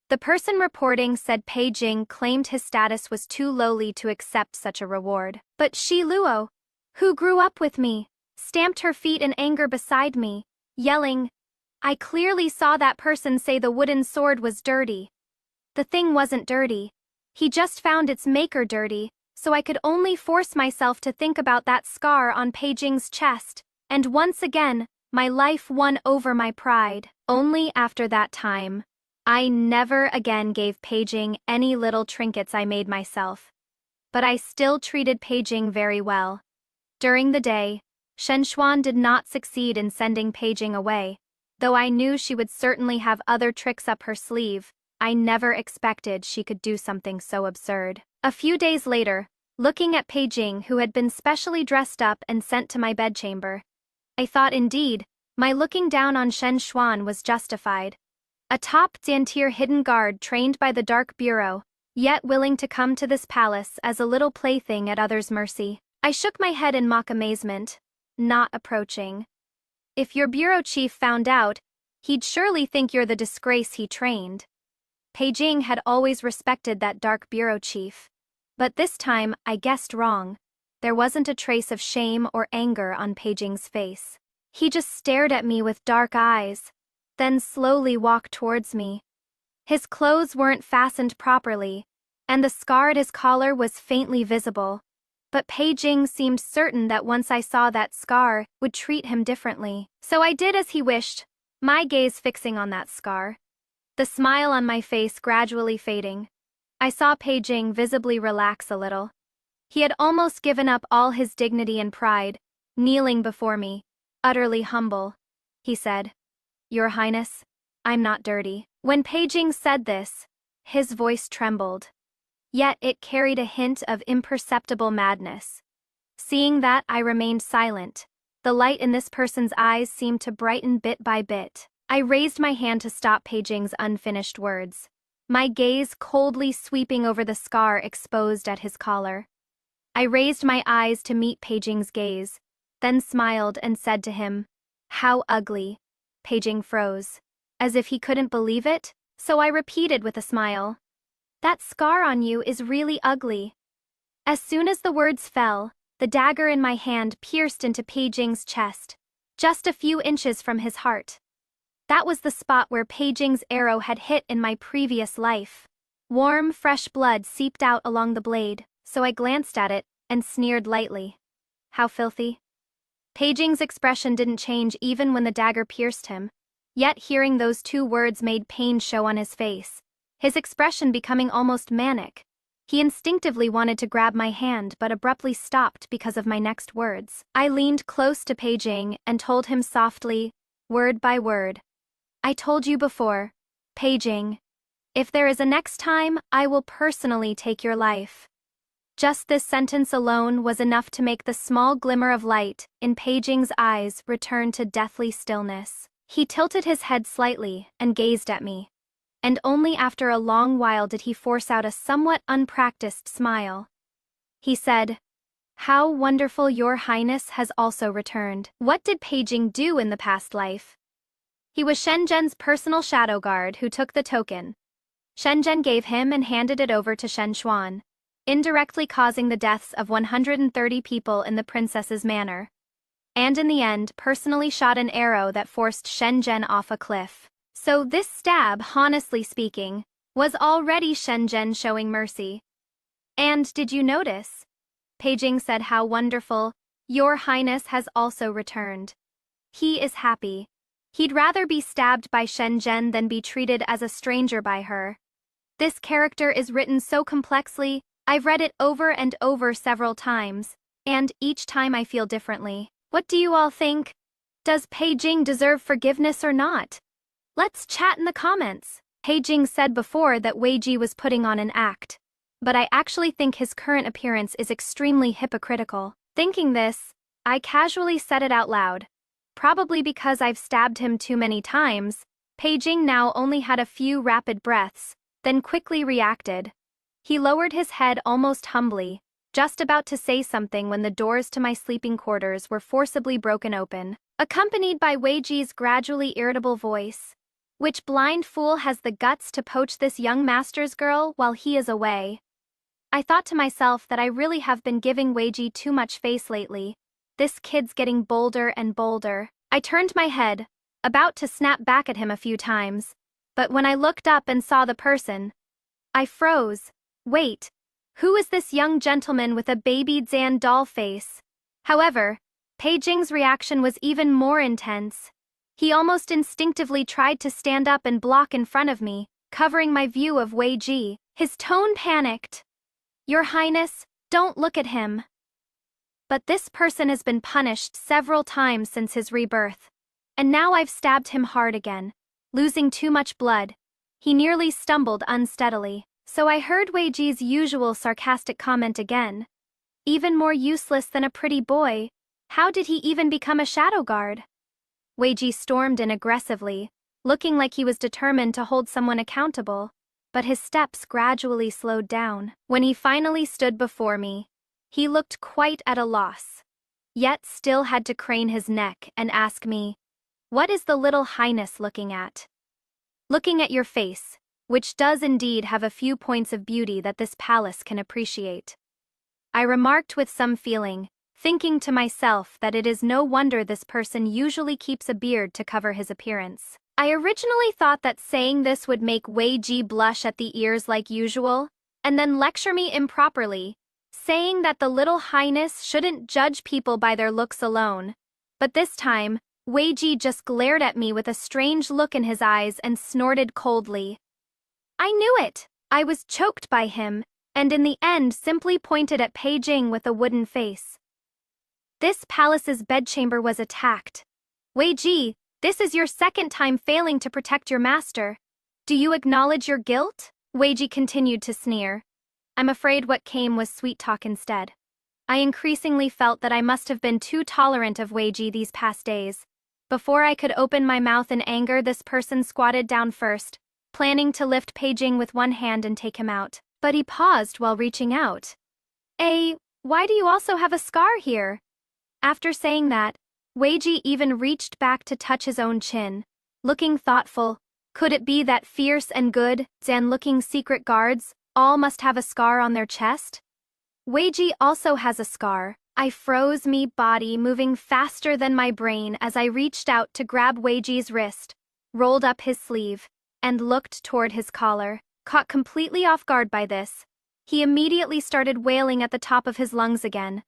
The person reporting said Pei Jing claimed his status was too lowly to accept such a reward. But Shi Luo, who grew up with me, stamped her feet in anger beside me, yelling, I clearly saw that person say the wooden sword was dirty. The thing wasn't dirty. He just found its maker dirty, so I could only force myself to think about that scar on Pei Jing's chest, and once again, my life won over my pride. Only after that time, I never again gave Pei Jing any little trinkets I made myself. But I still treated Pei Jing very well. During the day, Shen Xuan did not succeed in sending Pei Jing away, Though I knew she would certainly have other tricks up her sleeve, I never expected she could do something so absurd. A few days later, looking at Peijing, who had been specially dressed up and sent to my bedchamber, I thought indeed, my looking down on Shen Xuan was justified. A top-tier hidden guard trained by the Dark Bureau, yet willing to come to this palace as a little plaything at others' mercy. I shook my head in mock amazement, not approaching. If your bureau chief found out, he'd surely think you're the disgrace he trained. Peijing had always respected that Dark Bureau chief. But this time, I guessed wrong. There wasn't a trace of shame or anger on Peijing's face. He just stared at me with dark eyes, then slowly walked towards me. His clothes weren't fastened properly, and the scar at his collar was faintly visible. But Peijing seemed certain that once I saw that scar, would treat him differently. So I did as he wished, my gaze fixing on that scar. The smile on my face gradually fading. I saw Peijing visibly relax a little. He had almost given up all his dignity and pride, kneeling before me, utterly humble. He said, "Your Highness, I'm not dirty." When Peijing said this, his voice trembled. Yet it carried a hint of imperceptible madness. Seeing that, I remained silent. The light in this person's eyes seemed to brighten bit by bit. I raised my hand to stop Peijing's unfinished words, my gaze coldly sweeping over the scar exposed at his collar. I raised my eyes to meet Peijing's gaze, then smiled and said to him, "How ugly." Peijing froze, as if he couldn't believe it, so I repeated with a smile, "That scar on you is really ugly." As soon as the words fell, the dagger in my hand pierced into Peijing's chest, just a few inches from his heart. That was the spot where Peijing's arrow had hit in my previous life. Warm, fresh blood seeped out along the blade, so I glanced at it and sneered lightly. How filthy. Peijing's expression didn't change even when the dagger pierced him, yet hearing those two words made pain show on his face, his expression becoming almost manic. He instinctively wanted to grab my hand but abruptly stopped because of my next words. I leaned close to Peijing and told him softly, word by word, "I told you before, Peijing. If there is a next time, I will personally take your life." Just this sentence alone was enough to make the small glimmer of light in Peijing's eyes return to deathly stillness. He tilted his head slightly and gazed at me, and only after a long while did he force out a somewhat unpracticed smile. He said, "How wonderful your highness has also returned." What did Peijing do in the past life? He was Shenzhen's personal shadow guard who took the token. Shenzhen gave him and handed it over to Shen Xuan, indirectly causing the deaths of 130 people in the princess's manor. And in the end, personally shot an arrow that forced Shenzhen off a cliff. So this stab, honestly speaking, was already Shenzhen showing mercy. And did you notice? Peijing said how wonderful, your highness has also returned. He is happy. He'd rather be stabbed by Shenzhen than be treated as a stranger by her. This character is written so complexly, I've read it over and over several times, and each time I feel differently. What do you all think? Does Peijing deserve forgiveness or not? Let's chat in the comments. Peijing said before that Wei Ji was putting on an act, but I actually think his current appearance is extremely hypocritical. Thinking this, I casually said it out loud. Probably because I've stabbed him too many times, Peijing now only had a few rapid breaths, then quickly reacted. He lowered his head almost humbly, just about to say something when the doors to my sleeping quarters were forcibly broken open, accompanied by Wei Ji's gradually irritable voice. "Which blind fool has the guts to poach this young master's girl while he is away?" I thought to myself that I really have been giving Wei Ji too much face lately. This kid's getting bolder and bolder. I turned my head, about to snap back at him a few times, but when I looked up and saw the person, I froze. Wait, who is this young gentleman with a baby Zan doll face? However, Peijing's reaction was even more intense. He almost instinctively tried to stand up and block in front of me, covering my view of Wei Ji. His tone panicked. "Your Highness, don't look at him." But this person has been punished several times since his rebirth, And now I've stabbed him hard again, losing too much blood. He nearly stumbled unsteadily. So I heard Wei Ji's usual sarcastic comment again. Even more useless than a pretty boy. How did he even become a shadow guard? Wei Ji stormed in aggressively, looking like he was determined to hold someone accountable, but his steps gradually slowed down. When he finally stood before me, he looked quite at a loss, yet still had to crane his neck and ask me, "What is the little highness looking at?" "Looking at your face, which does indeed have a few points of beauty that this palace can appreciate," I remarked with some feeling, thinking to myself that it is no wonder this person usually keeps a beard to cover his appearance. I originally thought that saying this would make Wei Ji blush at the ears like usual, and then lecture me improperly, saying that the little highness shouldn't judge people by their looks alone. But this time, Wei Ji just glared at me with a strange look in his eyes and snorted coldly. I knew it! I was choked by him, and in the end simply pointed at Pei Jing with a wooden face. This palace's bedchamber was attacked. Wei Ji, this is your second time failing to protect your master. Do you acknowledge your guilt? Wei Ji continued to sneer. I'm afraid what came was sweet talk instead. I increasingly felt that I must have been too tolerant of Wei Ji these past days. Before I could open my mouth in anger, this person squatted down first, planning to lift Pei Jing with one hand and take him out. But he paused while reaching out. Why do you also have a scar here? After saying that, Wei Ji even reached back to touch his own chin, looking thoughtful. Could it be that fierce and good, Zan-looking secret guards all must have a scar on their chest? Wei Ji also has a scar. I froze, me body moving faster than my brain as I reached out to grab Wei Ji's wrist, rolled up his sleeve, and looked toward his collar. Caught completely off guard by this, he immediately started wailing at the top of his lungs again.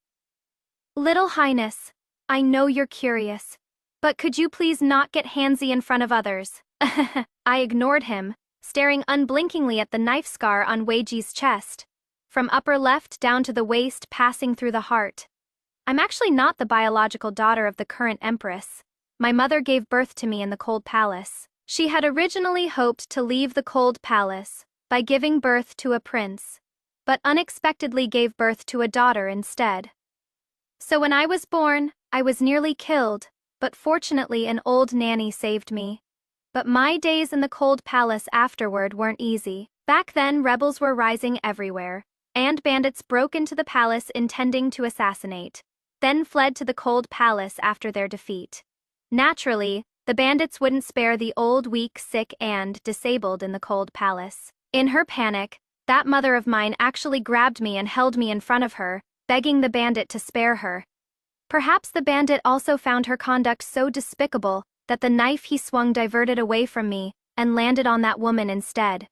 Little Highness, I know you're curious, but could you please not get handsy in front of others? I ignored him, staring unblinkingly at the knife scar on Wei Ji's chest, from upper left down to the waist passing through the heart. I'm actually not the biological daughter of the current empress. My mother gave birth to me in the Cold Palace. She had originally hoped to leave the Cold Palace by giving birth to a prince, but unexpectedly gave birth to a daughter instead. So when I was born, I was nearly killed, but fortunately an old nanny saved me. But my days in the Cold Palace afterward weren't easy. Back then, rebels were rising everywhere, and bandits broke into the palace intending to assassinate, then fled to the Cold Palace after their defeat. Naturally, the bandits wouldn't spare the old, weak, sick, and disabled in the Cold Palace. In her panic, that mother of mine actually grabbed me and held me in front of her, begging the bandit to spare her. Perhaps the bandit also found her conduct so despicable that the knife he swung diverted away from me and landed on that woman instead.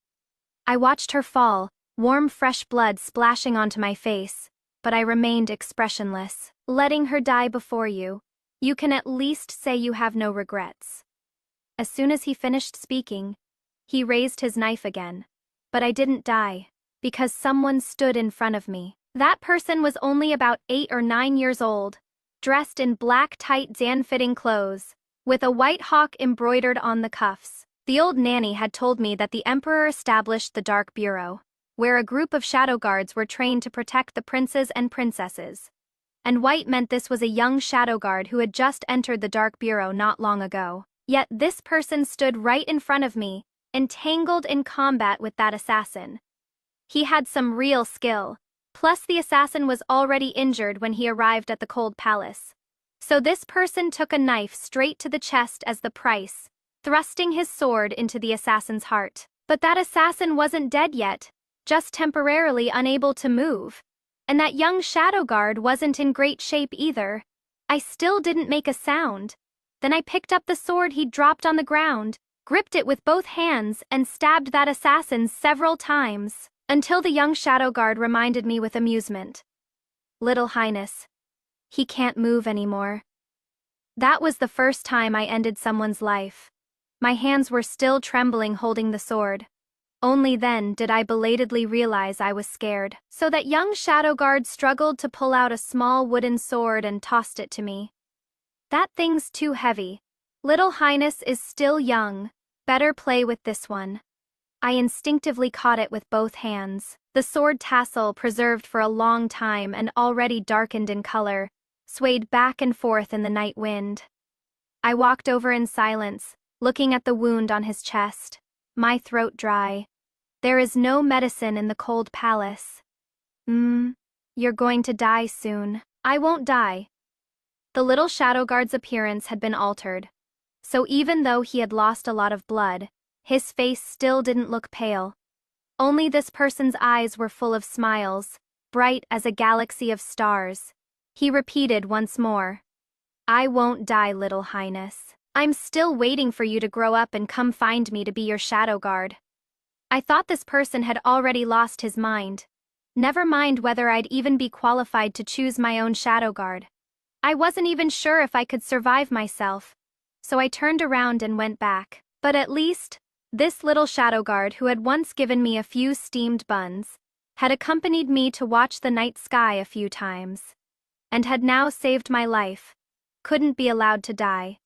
I watched her fall, warm fresh blood splashing onto my face, but I remained expressionless. Letting her die before you, you can at least say you have no regrets. As soon as he finished speaking, he raised his knife again. But I didn't die, because someone stood in front of me. That person was only about 8 or 9 years old, dressed in black tight Zan-fitting clothes, with a white hawk embroidered on the cuffs. The old nanny had told me that the emperor established the Dark Bureau, where a group of shadow guards were trained to protect the princes and princesses. And white meant this was a young shadow guard who had just entered the Dark Bureau not long ago. Yet this person stood right in front of me, entangled in combat with that assassin. He had some real skill. Plus the assassin was already injured when he arrived at the Cold Palace. So this person took a knife straight to the chest as the price, thrusting his sword into the assassin's heart. But that assassin wasn't dead yet, just temporarily unable to move. And that young shadow guard wasn't in great shape either. I still didn't make a sound. Then I picked up the sword he'd dropped on the ground, gripped it with both hands, and stabbed that assassin several times, until the young shadow guard reminded me with amusement. Little Highness, he can't move anymore. That was the first time I ended someone's life. My hands were still trembling holding the sword. Only then did I belatedly realize I was scared. So that young shadow guard struggled to pull out a small wooden sword and tossed it to me. That thing's too heavy. Little Highness is still young. Better play with this one. I instinctively caught it with both hands. The sword tassel, preserved for a long time and already darkened in color, swayed back and forth in the night wind. I walked over in silence, looking at the wound on his chest, my throat dry. There is no medicine in the cold palace. You're going to die soon. I won't die. The little shadow guard's appearance had been altered. So even though he had lost a lot of blood, his face still didn't look pale. Only this person's eyes were full of smiles, bright as a galaxy of stars. He repeated once more, I won't die, Little Highness. I'm still waiting for you to grow up and come find me to be your shadow guard. I thought this person had already lost his mind. Never mind whether I'd even be qualified to choose my own shadow guard. I wasn't even sure if I could survive myself. So I turned around and went back. But at least, this little shadow guard who had once given me a few steamed buns, had accompanied me to watch the night sky a few times, and had now saved my life. Couldn't be allowed to die.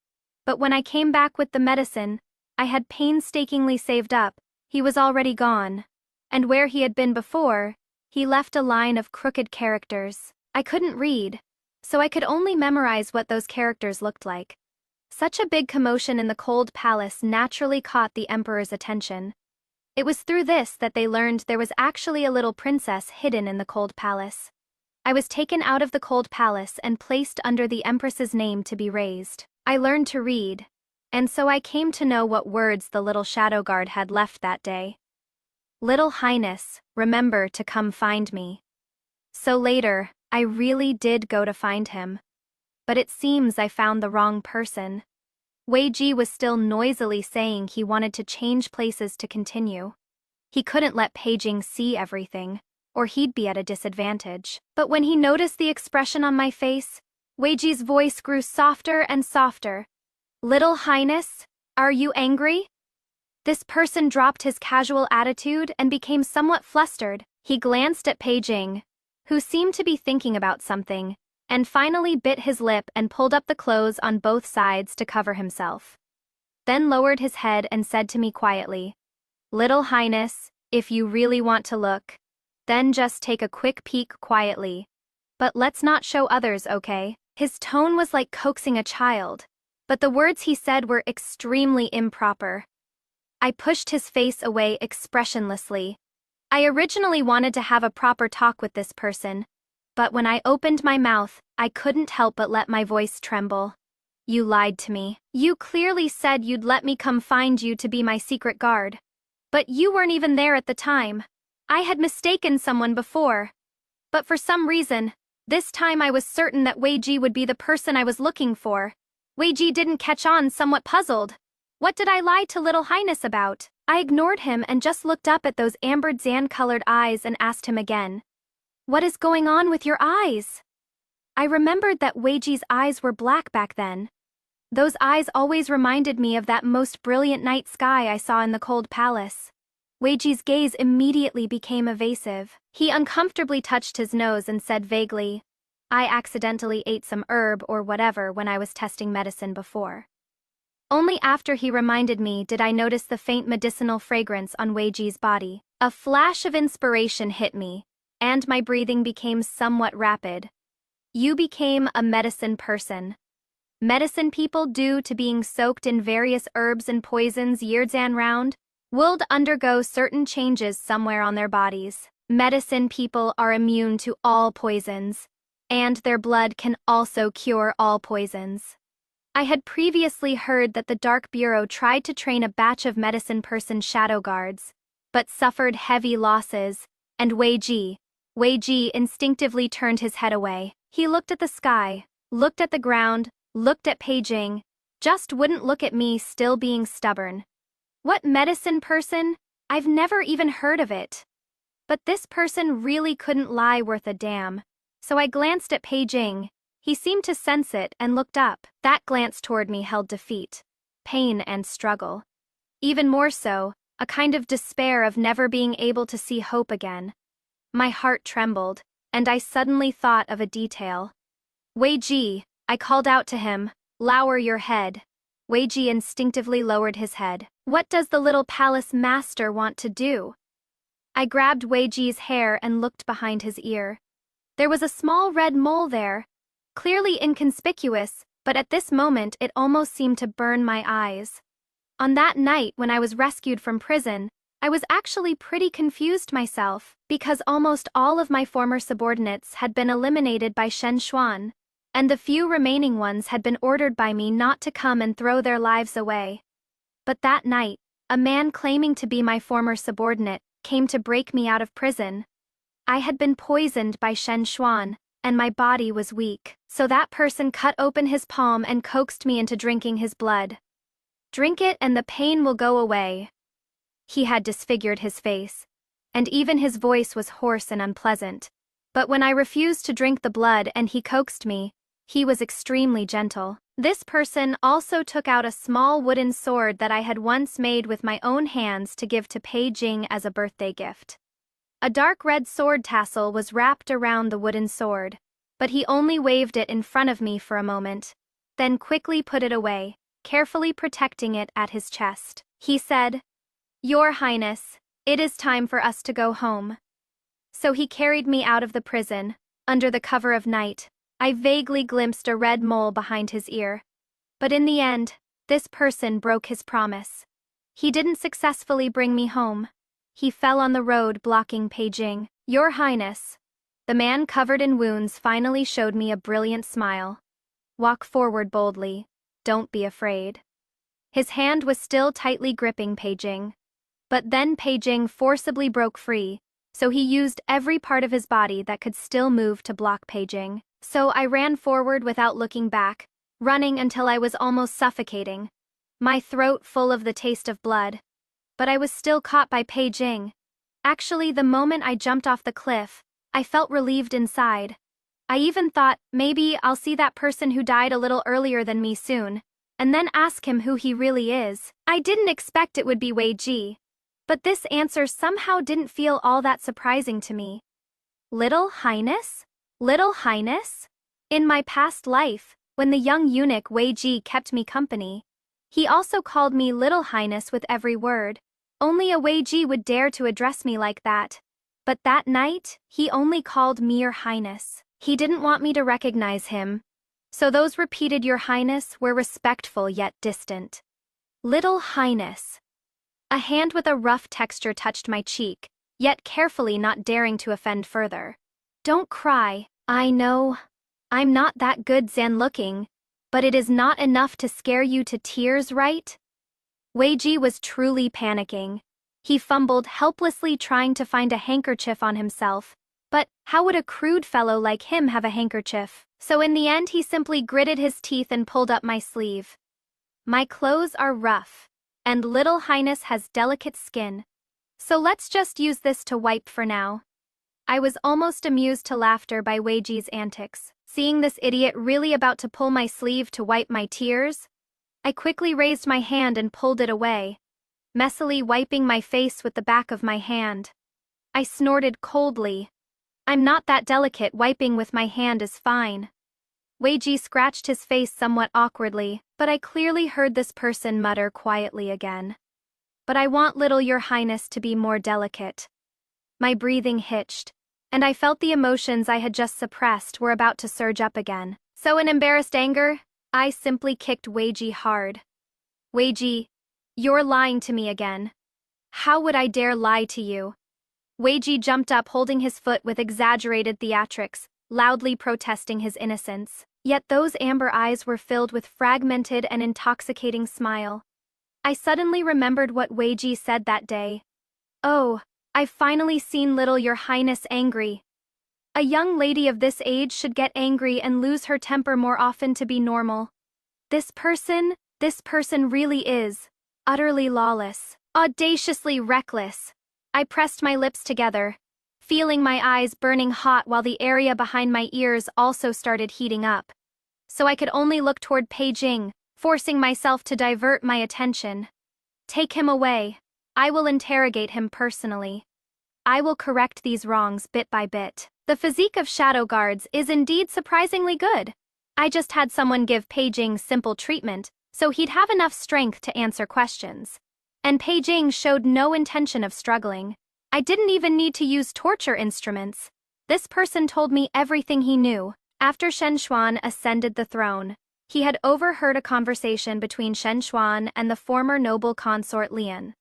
But when I came back with the medicine I had painstakingly saved up, he was already gone. And where he had been before, he left a line of crooked characters. I couldn't read, so I could only memorize what those characters looked like. Such a big commotion in the cold palace naturally caught the emperor's attention. It was through this that they learned there was actually a little princess hidden in the cold palace. I was taken out of the cold palace and placed under the empress's name to be raised. I learned to read, and so I came to know what words the little shadow guard had left that day. Little Highness, remember to come find me. So later, I really did go to find him. But it seems I found the wrong person. Wei Ji was still noisily saying he wanted to change places to continue. He couldn't let Peijing see everything, or he'd be at a disadvantage. But when he noticed the expression on my face, Wei Ji's voice grew softer and softer. Little Highness, are you angry? This person dropped his casual attitude and became somewhat flustered. He glanced at Peijing, who seemed to be thinking about something, and finally bit his lip and pulled up the clothes on both sides to cover himself. Then lowered his head and said to me quietly, Little Highness, if you really want to look, then just take a quick peek quietly. But let's not show others, okay? His tone was like coaxing a child, but the words he said were extremely improper. I pushed his face away expressionlessly. I originally wanted to have a proper talk with this person, but when I opened my mouth, I couldn't help but let my voice tremble. You lied to me. You clearly said you'd let me come find you to be my secret guard. But you weren't even there at the time. I had mistaken someone before. But for some reason, this time I was certain that Wei Ji would be the person I was looking for. Wei Ji didn't catch on, somewhat puzzled. What did I lie to Little Highness about? I ignored him and just looked up at those amber Zan-colored eyes and asked him again. What is going on with your eyes? I remembered that Wei Ji's eyes were black back then. Those eyes always reminded me of that most brilliant night sky I saw in the cold palace. Wei Ji's gaze immediately became evasive. He uncomfortably touched his nose and said vaguely, I accidentally ate some herb or whatever when I was testing medicine before. Only after he reminded me did I notice the faint medicinal fragrance on Wei Ji's body. A flash of inspiration hit me, and my breathing became somewhat rapid. You became a medicine person. Medicine people, due to being soaked in various herbs and poisons years and round, will undergo certain changes somewhere on their bodies. Medicine people are immune to all poisons, and their blood can also cure all poisons. I had previously heard that the Dark Bureau tried to train a batch of medicine person shadow guards, but suffered heavy losses, and Wei Ji instinctively turned his head away. He looked at the sky, looked at the ground, looked at Peijing, just wouldn't look at me, still being stubborn. What medicine person? I've never even heard of it. But this person really couldn't lie worth a damn. So I glanced at Peijing. He seemed to sense it and looked up. That glance toward me held defeat, pain and struggle. Even more so, a kind of despair of never being able to see hope again. My heart trembled, and I suddenly thought of a detail. Wei Ji, I called out to him, lower your head. Wei Ji instinctively lowered his head. What does the little palace master want to do? I grabbed Wei Ji's hair and looked behind his ear. There was a small red mole there, clearly inconspicuous, but at this moment it almost seemed to burn my eyes. On that night when I was rescued from prison, I was actually pretty confused myself, because almost all of my former subordinates had been eliminated by Shen Xuan, and the few remaining ones had been ordered by me not to come and throw their lives away. But that night, a man claiming to be my former subordinate came to break me out of prison. I had been poisoned by Shen Xuan, and my body was weak, so that person cut open his palm and coaxed me into drinking his blood. Drink it and the pain will go away. He had disfigured his face, and even his voice was hoarse and unpleasant. But when I refused to drink the blood and he coaxed me, he was extremely gentle. This person also took out a small wooden sword that I had once made with my own hands to give to Pei Jing as a birthday gift. A dark red sword tassel was wrapped around the wooden sword, but he only waved it in front of me for a moment, then quickly put it away, carefully protecting it at his chest. He said, "Your Highness, it is time for us to go home." So he carried me out of the prison. Under the cover of night, I vaguely glimpsed a red mole behind his ear. But in the end, this person broke his promise. He didn't successfully bring me home. He fell on the road blocking Pei Jing. "Your Highness." The man covered in wounds finally showed me a brilliant smile. "Walk forward boldly. Don't be afraid." His hand was still tightly gripping Pei Jing. But then Pei Jing forcibly broke free, so he used every part of his body that could still move to block Pei Jing. So I ran forward without looking back, running until I was almost suffocating, my throat full of the taste of blood. But I was still caught by Pei Jing. Actually, the moment I jumped off the cliff, I felt relieved inside. I even thought, maybe I'll see that person who died a little earlier than me soon, and then ask him who he really is. I didn't expect it would be Wei Ji. But this answer somehow didn't feel all that surprising to me. Little Highness? Little Highness? In my past life, when the young eunuch Wei Ji kept me company, he also called me Little Highness with every word. Only a Wei Ji would dare to address me like that. But that night, he only called me Your Highness. He didn't want me to recognize him, so those repeated Your Highness were respectful yet distant. Little Highness. A hand with a rough texture touched my cheek, yet carefully not daring to offend further. "Don't cry. I know. I'm not that good Zen-looking, but it is not enough to scare you to tears, right?" Wei Ji was truly panicking. He fumbled helplessly trying to find a handkerchief on himself, but how would a crude fellow like him have a handkerchief? So in the end he simply gritted his teeth and pulled up my sleeve. "My clothes are rough, and Little Highness has delicate skin, so let's just use this to wipe for now." I was almost amused to laughter by Wei Ji's antics. Seeing this idiot really about to pull my sleeve to wipe my tears, I quickly raised my hand and pulled it away, messily wiping my face with the back of my hand. I snorted coldly. "I'm not that delicate, wiping with my hand is fine." Wei Ji scratched his face somewhat awkwardly, but I clearly heard this person mutter quietly again. "But I want Little Your Highness to be more delicate." My breathing hitched, and I felt the emotions I had just suppressed were about to surge up again. So in embarrassed anger, I simply kicked Wei Ji hard. "Wei Ji, you're lying to me again." "How would I dare lie to you?" Wei Ji jumped up holding his foot with exaggerated theatrics, loudly protesting his innocence. Yet those amber eyes were filled with fragmented and intoxicating smile. I suddenly remembered what Wei Ji said that day. "Oh, I've finally seen Little Your Highness angry. A young lady of this age should get angry and lose her temper more often to be normal. This person really is utterly lawless, audaciously reckless." I pressed my lips together, feeling my eyes burning hot while the area behind my ears also started heating up. So I could only look toward Pei Jing, forcing myself to divert my attention. "Take him away. I will interrogate him personally. I will correct these wrongs bit by bit." The physique of shadow guards is indeed surprisingly good. I just had someone give Pei Jing simple treatment, so he'd have enough strength to answer questions. And Pei Jing showed no intention of struggling. I didn't even need to use torture instruments. This person told me everything he knew. After Shen Xuan ascended the throne, he had overheard a conversation between Shen Xuan and the former noble consort Lian.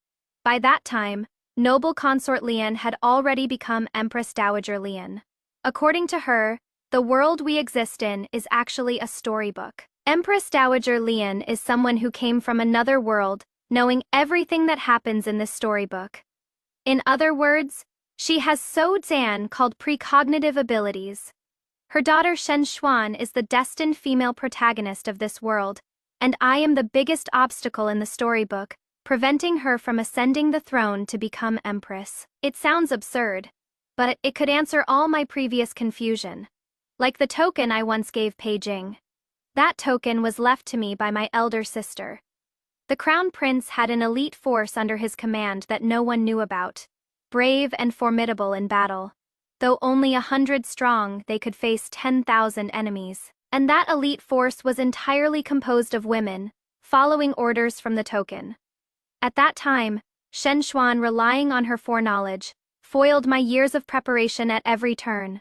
By that time, noble consort Lian had already become Empress Dowager Lian. According to her, the world we exist in is actually a storybook. Empress Dowager Lian is someone who came from another world, knowing everything that happens in this storybook. In other words, she has So Zan called precognitive abilities. Her daughter Shen Xuan is the destined female protagonist of this world, and I am the biggest obstacle in the storybook, preventing her from ascending the throne to become empress. It sounds absurd, but it could answer all my previous confusion. Like the token I once gave Pei Jing. That token was left to me by my elder sister. The crown prince had an elite force under his command that no one knew about. Brave and formidable in battle. Though only 100 strong, they could face 10,000 enemies. And that elite force was entirely composed of women, following orders from the token. At that time, Shen Xuan, relying on her foreknowledge, foiled my years of preparation at every turn.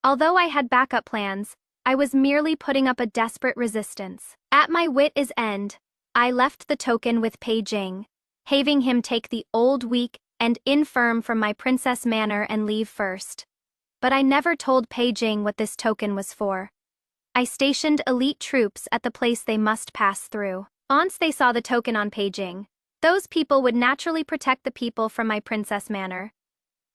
Although I had backup plans, I was merely putting up a desperate resistance. At my wit's end, I left the token with Pei Jing, having him take the old, weak, and infirm from my princess manor and leave first. But I never told Pei Jing what this token was for. I stationed elite troops at the place they must pass through. Once they saw the token on Pei Jing, those people would naturally protect the people from my princess manor.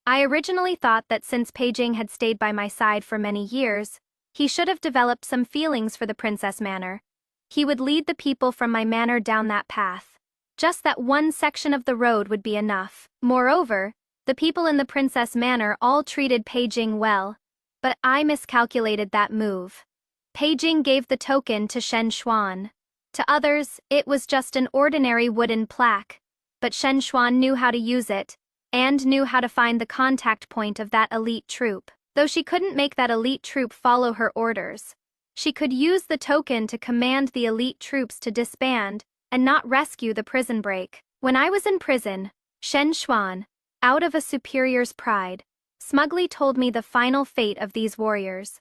I originally thought that since Pei Jing had stayed by my side for many years, he should have developed some feelings for the princess manor. He would lead the people from my manor down that path. Just that one section of the road would be enough. Moreover, the people in the princess manor all treated Pei Jing well, but I miscalculated that move. Pei Jing gave the token to Shen Xuan. To others, it was just an ordinary wooden plaque, but Shen Xuan knew how to use it, and knew how to find the contact point of that elite troop. Though she couldn't make that elite troop follow her orders, she could use the token to command the elite troops to disband and not rescue the prison break. When I was in prison, Shen Xuan, out of a superior's pride, smugly told me the final fate of these warriors.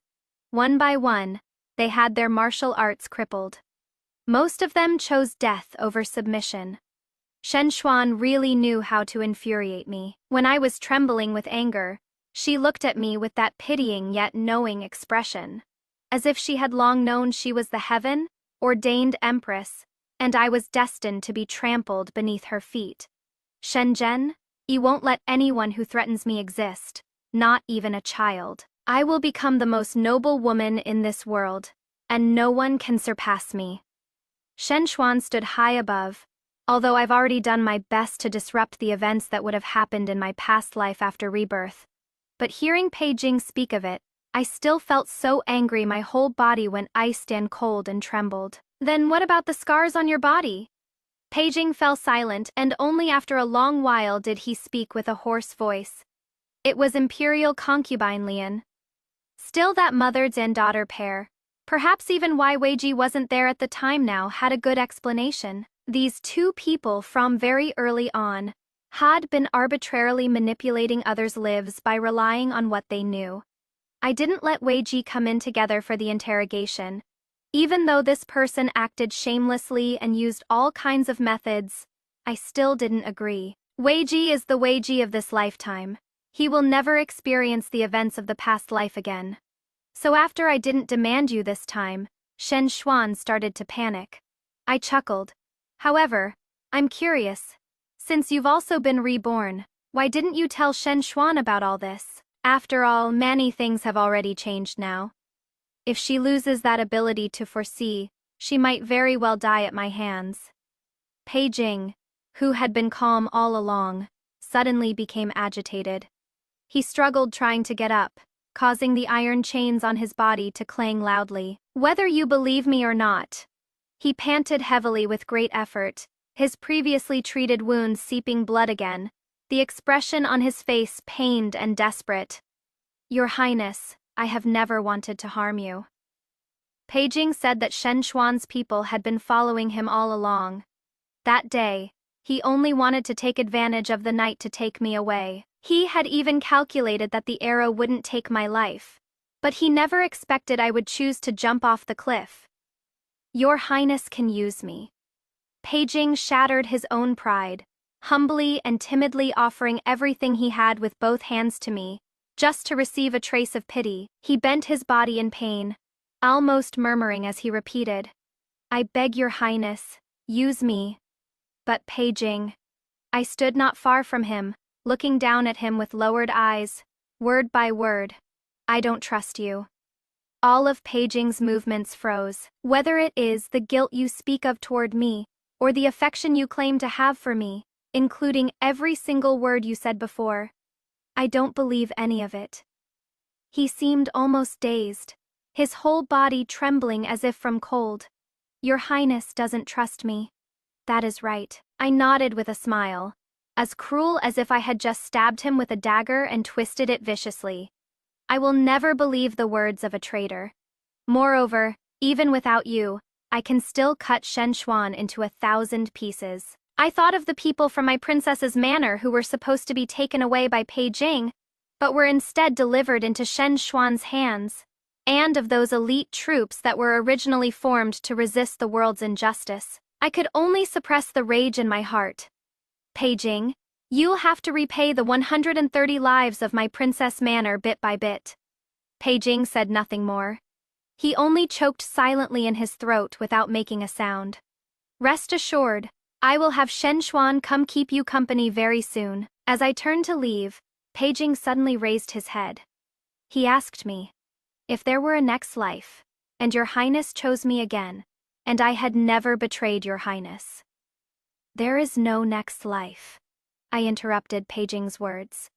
One by one, they had their martial arts crippled. Most of them chose death over submission. Shen Xuan really knew how to infuriate me. When I was trembling with anger, she looked at me with that pitying yet knowing expression, as if she had long known she was the heaven-ordained empress, and I was destined to be trampled beneath her feet. Shen Zhen, you won't let anyone who threatens me exist, not even a child. I will become the most noble woman in this world, and no one can surpass me. Shen Xuan stood high above, although I've already done my best to disrupt the events that would have happened in my past life after rebirth. But hearing Pei Jing speak of it, I still felt so angry my whole body went iced and cold and trembled. Then what about the scars on your body? Pei Jing fell silent, and only after a long while did he speak with a hoarse voice. It was imperial concubine Lian. Still, that mother and daughter pair, perhaps even why Wei Ji wasn't there at the time now, had a good explanation. These two people from very early on had been arbitrarily manipulating others' lives by relying on what they knew. I didn't let Wei Ji come in together for the interrogation. Even though this person acted shamelessly and used all kinds of methods, I still didn't agree. Wei Ji is the Wei Ji of this lifetime. He will never experience the events of the past life again. So after I didn't demand you this time, Shen Xuan started to panic. I chuckled. However, I'm curious. Since you've also been reborn, why didn't you tell Shen Xuan about all this? After all, many things have already changed now. If she loses that ability to foresee, she might very well die at my hands. Pei Jing, who had been calm all along, suddenly became agitated. He struggled trying to get up, causing the iron chains on his body to clang loudly. Whether you believe me or not, he panted heavily with great effort, his previously treated wounds seeping blood again, the expression on his face pained and desperate. Your Highness, I have never wanted to harm you. Peijing said that Shen Xuan's people had been following him all along. That day, he only wanted to take advantage of the night to take me away. He had even calculated that the arrow wouldn't take my life. But he never expected I would choose to jump off the cliff. Your Highness can use me. Peijing shattered his own pride, humbly and timidly offering everything he had with both hands to me, just to receive a trace of pity. He bent his body in pain, almost murmuring as he repeated, I beg your Highness, use me. But Peijing. I stood not far from him, looking down at him with lowered eyes, word by word. I don't trust you. All of Peijing's movements froze. Whether it is the guilt you speak of toward me, or the affection you claim to have for me, including every single word you said before, I don't believe any of it. He seemed almost dazed, his whole body trembling as if from cold. Your Highness doesn't trust me. That is right. I nodded with a smile, as cruel as if I had just stabbed him with a dagger and twisted it viciously. I will never believe the words of a traitor. Moreover, even without you, I can still cut Shen Xuan into 1,000 pieces. I thought of the people from my princess's manor who were supposed to be taken away by Peijing, but were instead delivered into Shen Xuan's hands, and of those elite troops that were originally formed to resist the world's injustice. I could only suppress the rage in my heart. Peijing, you'll have to repay the 130 lives of my princess manor bit by bit. Peijing said nothing more. He only choked silently in his throat without making a sound. Rest assured, I will have Shen Xuan come keep you company very soon. As I turned to leave, Peijing suddenly raised his head. He asked me, if there were a next life, and your Highness chose me again, and I had never betrayed your Highness. There is no next life, I interrupted Peijing's words.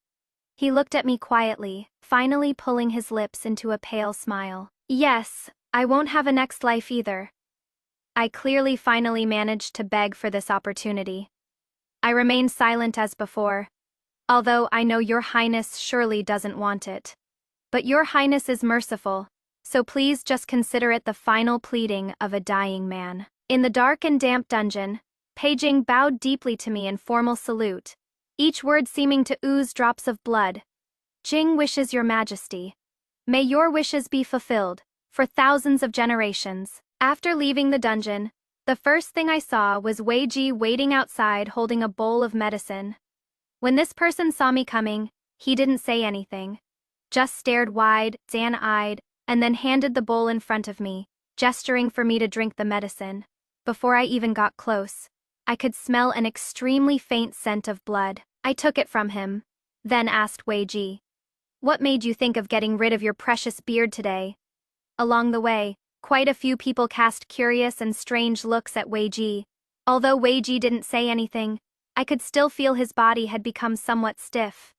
He looked at me quietly, finally pulling his lips into a pale smile. Yes, I won't have a next life either. I clearly finally managed to beg for this opportunity. I remained silent as before, although I know your Highness surely doesn't want it. But your Highness is merciful, so please just consider it the final pleading of a dying man. In the dark and damp dungeon, Peijing bowed deeply to me in formal salute, each word seeming to ooze drops of blood. Jing wishes your majesty. May your wishes be fulfilled, for thousands of generations. After leaving the dungeon, the first thing I saw was Wei Ji waiting outside holding a bowl of medicine. When this person saw me coming, he didn't say anything, just stared wide, tan-eyed, and then handed the bowl in front of me, gesturing for me to drink the medicine. Before I even got close, I could smell an extremely faint scent of blood. I took it from him, then asked Wei Ji, what made you think of getting rid of your precious beard today? Along the way, quite a few people cast curious and strange looks at Wei Ji. Although Wei Ji didn't say anything, I could still feel his body had become somewhat stiff.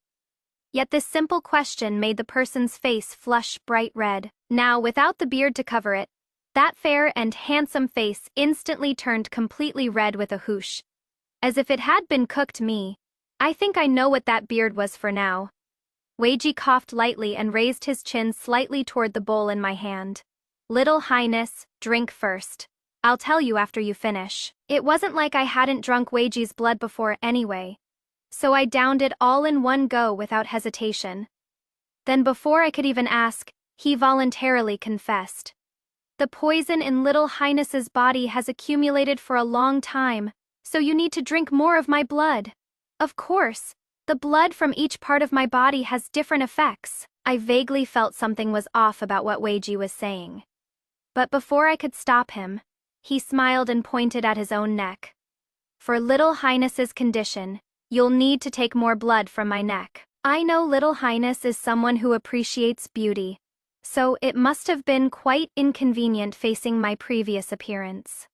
Yet this simple question made the person's face flush bright red. Now, without the beard to cover it, that fair and handsome face instantly turned completely red with a whoosh. As if it had been cooked me. I think I know what that beard was for now. Wei Ji coughed lightly and raised his chin slightly toward the bowl in my hand. Little Highness, drink first. I'll tell you after you finish. It wasn't like I hadn't drunk Wei Ji's blood before anyway, so I downed it all in one go without hesitation. Then before I could even ask, he voluntarily confessed. The poison in Little Highness's body has accumulated for a long time, so you need to drink more of my blood. Of course, the blood from each part of my body has different effects. I vaguely felt something was off about what Wei Ji was saying. But before I could stop him, he smiled and pointed at his own neck. For Little Highness's condition, you'll need to take more blood from my neck. I know Little Highness is someone who appreciates beauty, so it must have been quite inconvenient facing my previous appearance.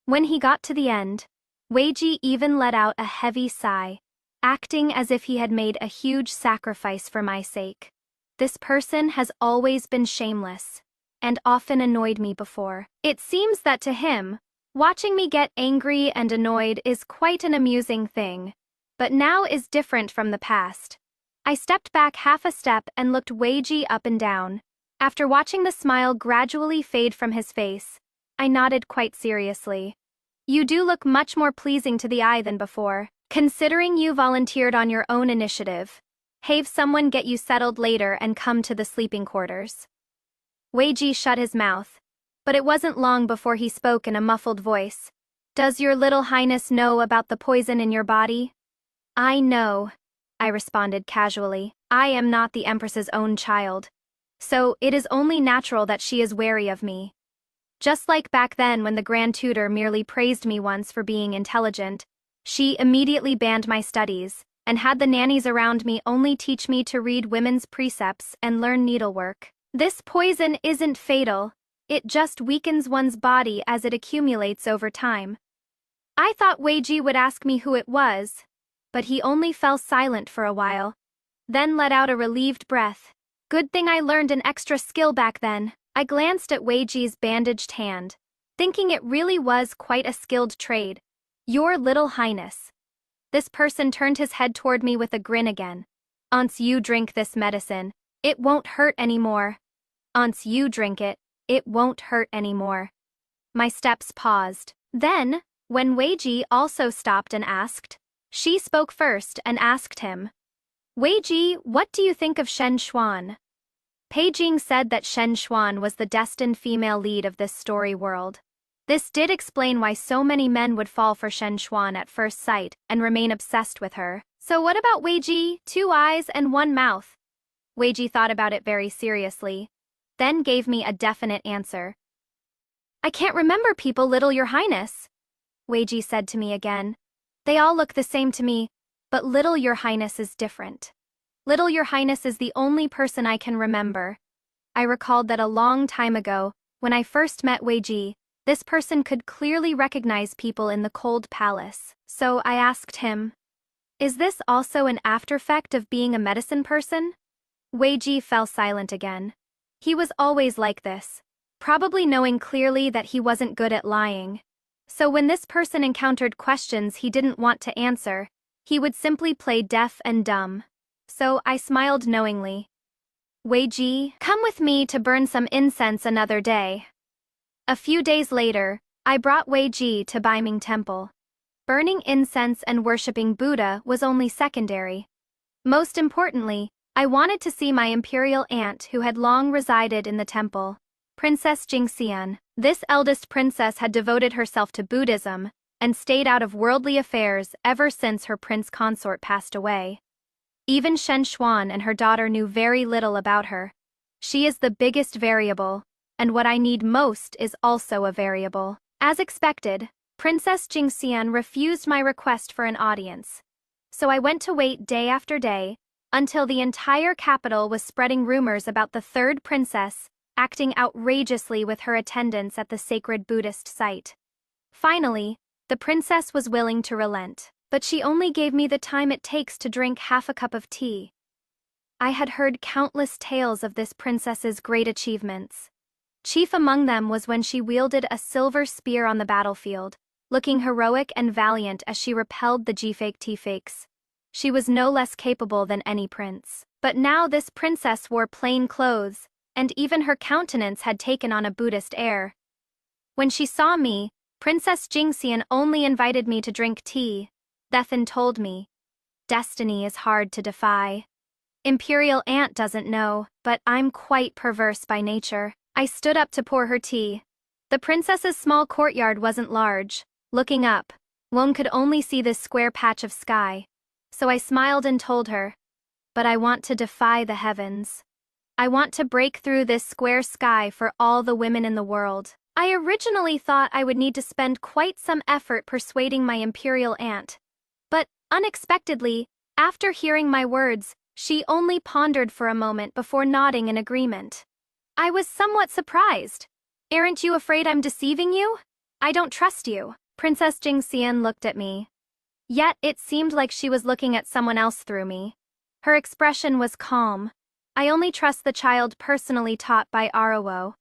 When he got to the end, Wei Ji even let out a heavy sigh, acting as if he had made a huge sacrifice for my sake. This person has always been shameless, and often annoyed me before. It seems that to him, watching me get angry and annoyed is quite an amusing thing, but now is different from the past. I stepped back half a step and looked Wei Ji up and down, After watching the smile gradually fade from his face, I nodded quite seriously. You do look much more pleasing to the eye than before, considering you volunteered on your own initiative. Have someone get you settled later and come to the sleeping quarters. Wei Ji shut his mouth, but it wasn't long before he spoke in a muffled voice. Does your little highness know about the poison in your body? I know, I responded casually. I am not the Empress's own child, so it is only natural that she is wary of me. Just like back then when the Grand Tutor merely praised me once for being intelligent, she immediately banned my studies, and had the nannies around me only teach me to read women's precepts and learn needlework. This poison isn't fatal, it just weakens one's body as it accumulates over time. I thought Wei Ji would ask me who it was, but he only fell silent for a while, then let out a relieved breath. Good thing I learned an extra skill back then. I glanced at Wei Ji's bandaged hand, thinking it really was quite a skilled trade. Your little highness. This person turned his head toward me with a grin again. Once you drink this medicine, it won't hurt anymore. Once you drink it, it won't hurt anymore. My steps paused. Then, when Wei Ji also stopped and asked, she spoke first and asked him, Wei Ji, what do you think of Shen Xuan? Pei Jing said that Shen Xuan was the destined female lead of this story world. This did explain why so many men would fall for Shen Xuan at first sight and remain obsessed with her. So what about Wei Ji, 2 eyes and 1 mouth? Wei Ji thought about it very seriously, then gave me a definite answer. I can't remember people, little your highness, Wei Ji said to me again. They all look the same to me, but little your highness is different. Little your highness is the only person I can remember. I recalled that a long time ago, when I first met Wei Ji, this person could clearly recognize people in the cold palace. So I asked him, is this also an aftereffect of being a medicine person? Wei Ji fell silent again. He was always like this, probably knowing clearly that he wasn't good at lying. So when this person encountered questions he didn't want to answer, he would simply play deaf and dumb. So I smiled knowingly. Wei Ji, come with me to burn some incense another day. A few days later, I brought Wei Ji to Baiming Temple. Burning incense and worshipping Buddha was only secondary. Most importantly, I wanted to see my imperial aunt who had long resided in the temple, Princess Jingxian. This eldest princess had devoted herself to Buddhism and stayed out of worldly affairs ever since her prince consort passed away. Even Shen Xuan and her daughter knew very little about her. She is the biggest variable, and what I need most is also a variable. As expected, Princess Jingxian refused my request for an audience. So I went to wait day after day, until the entire capital was spreading rumors about the third princess acting outrageously with her attendance at the sacred Buddhist site. Finally, the princess was willing to relent, but she only gave me the time it takes to drink half a cup of tea. I had heard countless tales of this princess's great achievements. Chief among them was when she wielded a silver spear on the battlefield, looking heroic and valiant as she repelled the Jifake T-fakes. She was no less capable than any prince. But now this princess wore plain clothes, and even her countenance had taken on a Buddhist air. When she saw me, Princess Jingxian only invited me to drink tea. Bethan told me, destiny is hard to defy. Imperial aunt doesn't know, but I'm quite perverse by nature. I stood up to pour her tea. The princess's small courtyard wasn't large. Looking up, one could only see this square patch of sky. So I smiled and told her, but I want to defy the heavens. I want to break through this square sky for all the women in the world. I originally thought I would need to spend quite some effort persuading my imperial aunt. But, unexpectedly, after hearing my words, she only pondered for a moment before nodding in agreement. I was somewhat surprised. Aren't you afraid I'm deceiving you? I don't trust you. Princess Jingxian looked at me. Yet it seemed like she was looking at someone else through me. Her expression was calm. I only trust the child personally taught by Arawo.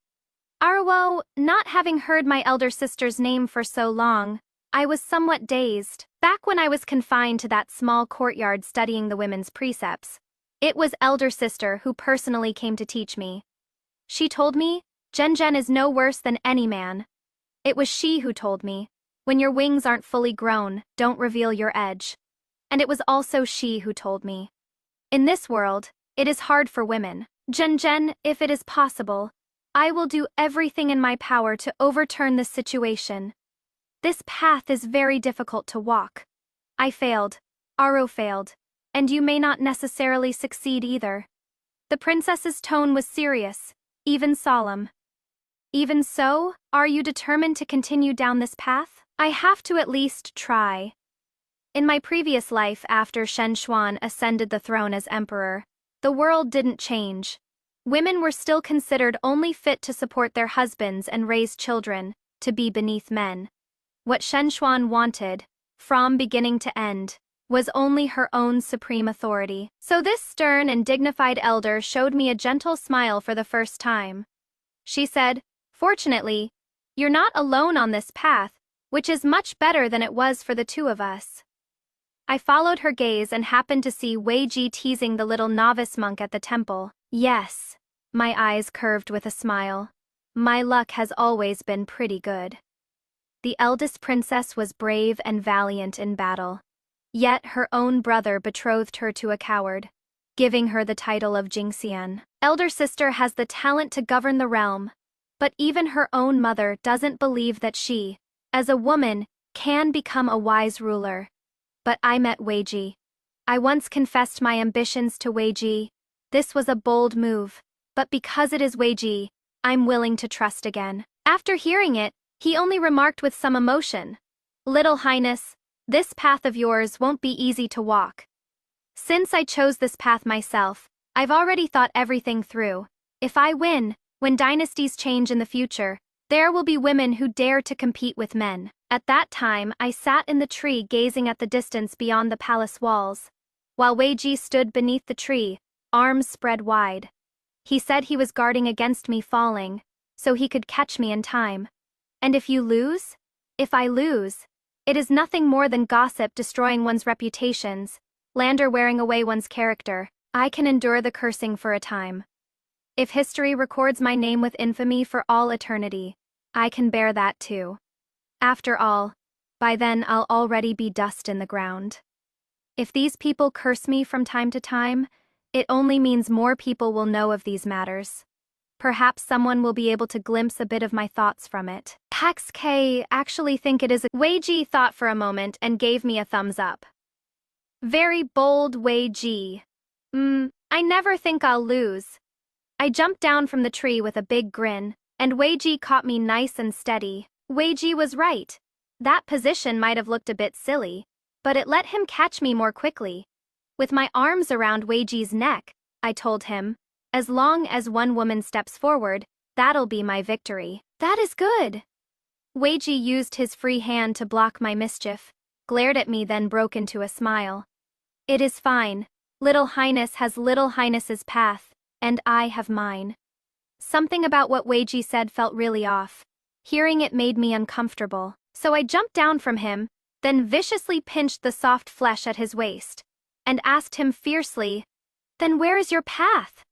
Arawo, not having heard my elder sister's name for so long, I was somewhat dazed. Back when I was confined to that small courtyard studying the women's precepts, it was elder sister who personally came to teach me. She told me, Zhen is no worse than any man. It was she who told me, when your wings aren't fully grown, don't reveal your edge. And it was also she who told me, in this world, it is hard for women. Zhen, if it is possible, I will do everything in my power to overturn this situation. This path is very difficult to walk. I failed, Aro failed, and you may not necessarily succeed either. The princess's tone was serious, even solemn. Even so, are you determined to continue down this path? I have to at least try. In my previous life after Shen Xuan ascended the throne as emperor, the world didn't change. Women were still considered only fit to support their husbands and raise children, to be beneath men. What Shen Xuan wanted, from beginning to end, was only her own supreme authority. So this stern and dignified elder showed me a gentle smile for the first time. She said, fortunately, you're not alone on this path, which is much better than it was for the two of us. I followed her gaze and happened to see Wei Ji teasing the little novice monk at the temple. Yes, my eyes curved with a smile. My luck has always been pretty good. The eldest princess was brave and valiant in battle. Yet her own brother betrothed her to a coward, giving her the title of Jingxian. Elder sister has the talent to govern the realm, but even her own mother doesn't believe that she, as a woman, can become a wise ruler. But I met Wei Ji. I once confessed my ambitions to Wei Ji. This was a bold move, but because it is Wei Ji, I'm willing to trust again. After hearing it, he only remarked with some emotion, Little Highness, this path of yours won't be easy to walk. Since I chose this path myself, I've already thought everything through. If I win, when dynasties change in the future, there will be women who dare to compete with men. At that time, I sat in the tree gazing at the distance beyond the palace walls, while Wei Ji stood beneath the tree, arms spread wide. He said he was guarding against me falling, so he could catch me in time. And if you lose? If I lose, it is nothing more than gossip destroying one's reputations, slander wearing away one's character. I can endure the cursing for a time. If history records my name with infamy for all eternity, I can bear that too. After all, by then I'll already be dust in the ground. If these people curse me from time to time, it only means more people will know of these matters. Perhaps someone will be able to glimpse a bit of my thoughts from it. Pax K actually think it is a— Wei Ji thought for a moment and gave me a thumbs up. Very bold, Wei Ji. I never think I'll lose. I jumped down from the tree with a big grin, and Wei Ji caught me nice and steady. Wei Ji was right. That position might have looked a bit silly, but it let him catch me more quickly. With my arms around Wei Ji's neck, I told him, as long as one woman steps forward, that'll be my victory. That is good. Wei Ji used his free hand to block my mischief, glared at me, then broke into a smile. It is fine. Little Highness has Little Highness's path, and I have mine. Something about what Wei Ji said felt really off. Hearing it made me uncomfortable, so I jumped down from him, then viciously pinched the soft flesh at his waist, and asked him fiercely, "Then where is your path?"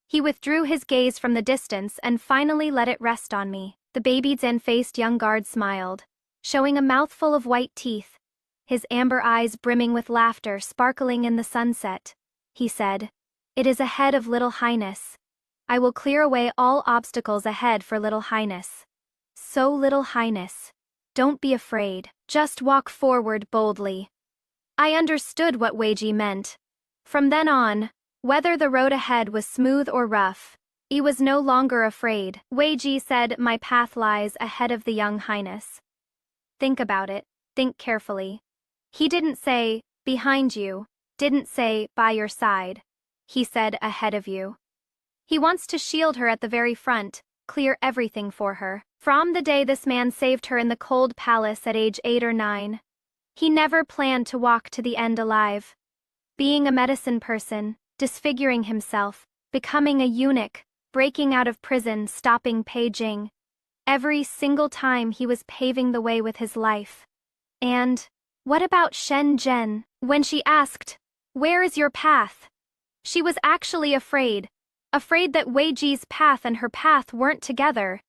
He withdrew his gaze from the distance and finally let it rest on me. The baby Zen-faced young guard smiled, showing a mouthful of white teeth, his amber eyes brimming with laughter sparkling in the sunset. He said, "It is ahead of Little Highness. I will clear away all obstacles ahead for Little Highness. So Little Highness, don't be afraid, just walk forward boldly." I understood what Wei Ji meant. From then on, whether the road ahead was smooth or rough, he was no longer afraid. Wei Ji said, "My path lies ahead of the young highness. Think about it, think carefully." He didn't say, "behind you," didn't say, "by your side." He said, "ahead of you." He wants to shield her at the very front, clear everything for her. From the day this man saved her in the cold palace at age 8 or 9, he never planned to walk to the end alive. Being a medicine person, disfiguring himself, becoming a eunuch, breaking out of prison, stopping paging. Every single time he was paving the way with his life. And what about Shen Zhen? When she asked, "Where is your path?" she was actually afraid, afraid that Wei Ji's path and her path weren't together.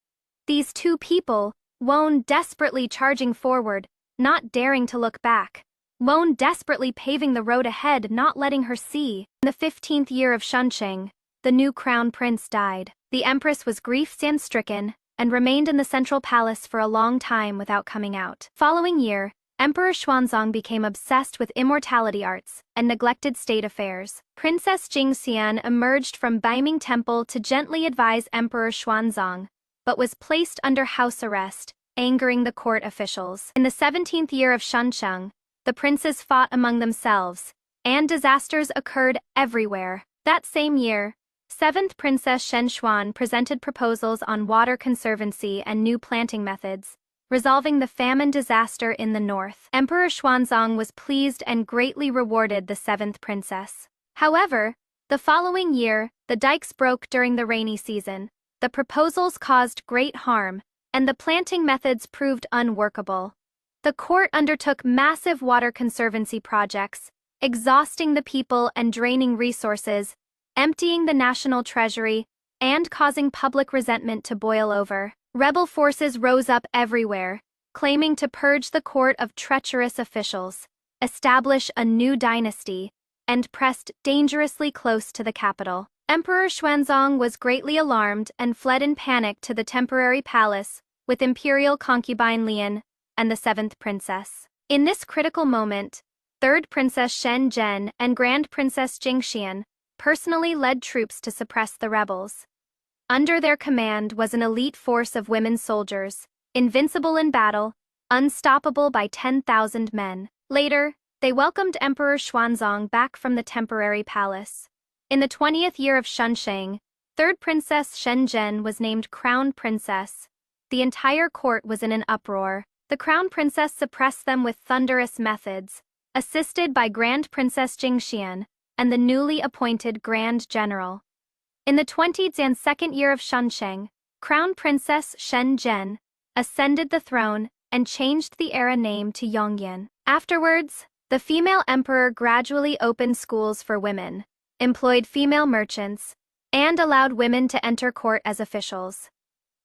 These two people, Won desperately charging forward, not daring to look back. Won desperately paving the road ahead, not letting her see. In the 15th year of Shunsheng, the new crown prince died. The empress was grief-stricken and remained in the central palace for a long time without coming out. Following year, Emperor Xuanzong became obsessed with immortality arts and neglected state affairs. Princess Jingxian emerged from Baiming Temple to gently advise Emperor Xuanzong, but was placed under house arrest, angering the court officials. In the 17th year of Shunsheng, the princes fought among themselves, and disasters occurred everywhere. That same year, 7th Princess Shen Xuan presented proposals on water conservancy and new planting methods, resolving the famine disaster in the north. Emperor Xuanzong was pleased and greatly rewarded the 7th princess. However, the following year, the dikes broke during the rainy season. The proposals caused great harm, and the planting methods proved unworkable. The court undertook massive water conservancy projects, exhausting the people and draining resources, emptying the national treasury, and causing public resentment to boil over. Rebel forces rose up everywhere, claiming to purge the court of treacherous officials, establish a new dynasty, and pressed dangerously close to the capital. Emperor Xuanzong was greatly alarmed and fled in panic to the temporary palace with imperial concubine Lian and the 7th princess. In this critical moment, 3rd Princess Shen Zhen and Grand Princess Jingxian personally led troops to suppress the rebels. Under their command was an elite force of women soldiers, invincible in battle, unstoppable by 10,000 men. Later, they welcomed Emperor Xuanzong back from the temporary palace. In the 20th year of Shunsheng, 3rd Princess Shen Zhen was named Crown Princess. The entire court was in an uproar. The Crown Princess suppressed them with thunderous methods, assisted by Grand Princess Jingxian and the newly appointed Grand General. In the 22nd year of Shunsheng, Crown Princess Shen Zhen ascended the throne and changed the era name to Yongyan. Afterwards, the female emperor gradually opened schools for women, employed female merchants, and allowed women to enter court as officials.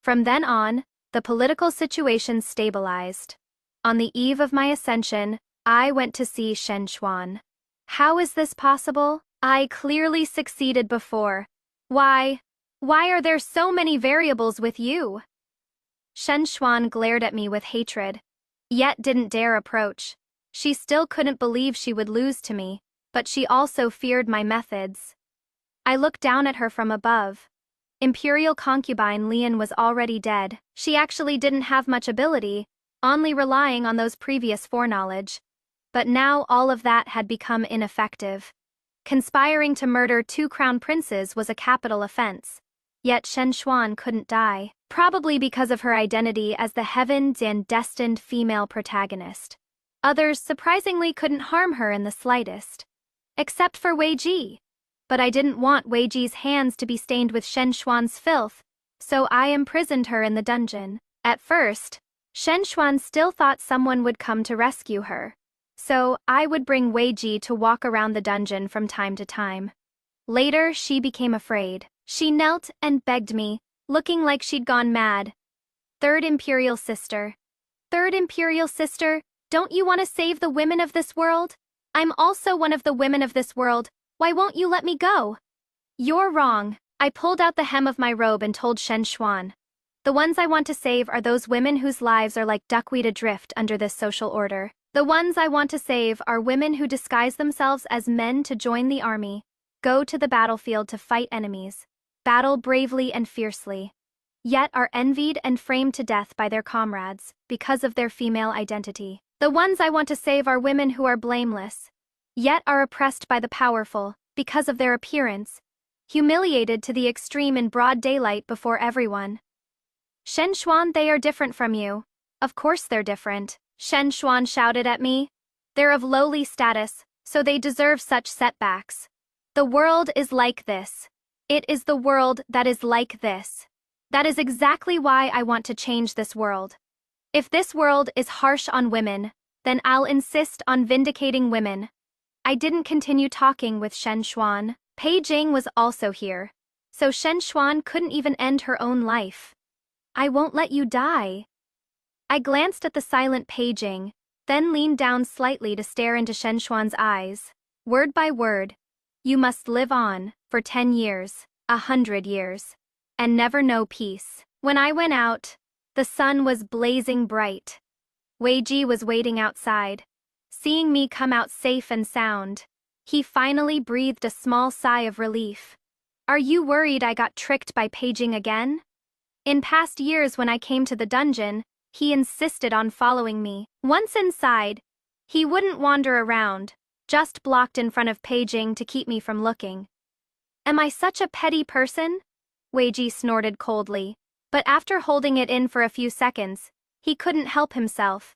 From then on, the political situation stabilized. On the eve of my ascension, I went to see Shen Xuan. How is this possible? I clearly succeeded before. Why are there so many variables with you? Shen Xuan glared at me with hatred, yet didn't dare approach. She still couldn't believe she would lose to me, but she also feared my methods. I looked down at her from above. Imperial concubine Lian was already dead. She actually didn't have much ability, only relying on those previous foreknowledge. But now all of that had become ineffective. Conspiring to murder 2 crown princes was a capital offense. Yet Shen Xuan couldn't die, probably because of her identity as the heavened and destined female protagonist. Others surprisingly couldn't harm her in the slightest. Except for Wei Ji. But I didn't want Wei Ji's hands to be stained with Shen Xuan's filth, so I imprisoned her in the dungeon. At first, Shen Xuan still thought someone would come to rescue her, so I would bring Wei Ji to walk around the dungeon from time to time. Later, she became afraid. She knelt and begged me, looking like she'd gone mad. 3rd Imperial Sister. 3rd Imperial Sister, don't you want to save the women of this world? I'm also one of the women of this world. Why won't you let me go? You're wrong. I pulled out the hem of my robe and told Shen Xuan. The ones I want to save are those women whose lives are like duckweed adrift under this social order. The ones I want to save are women who disguise themselves as men to join the army, go to the battlefield to fight enemies, battle bravely and fiercely, yet are envied and framed to death by their comrades because of their female identity. The ones I want to save are women who are blameless, yet are oppressed by the powerful because of their appearance, humiliated to the extreme in broad daylight before everyone. Shen Xuan, they are different from you. Of course they're different. Shen Xuan shouted at me. They're of lowly status, so they deserve such setbacks. The world is like this. It is the world that is like this. That is exactly why I want to change this world. If this world is harsh on women, then I'll insist on vindicating women. I didn't continue talking with Shen Xuan. Pei Jing was also here. So Shen Xuan couldn't even end her own life. I won't let you die. I glanced at the silent paging, then leaned down slightly to stare into Shen Xuan's eyes. Word by word, you must live on, for 10 years, 100 years, and never know peace. When I went out, the sun was blazing bright. Wei Ji was waiting outside. Seeing me come out safe and sound, he finally breathed a small sigh of relief. Are you worried I got tricked by paging again? In past years when I came to the dungeon, he insisted on following me. Once inside, he wouldn't wander around, just blocked in front of paging to keep me from looking. Am I such a petty person? Wei Ji snorted coldly, but after holding it in for a few seconds, he couldn't help himself.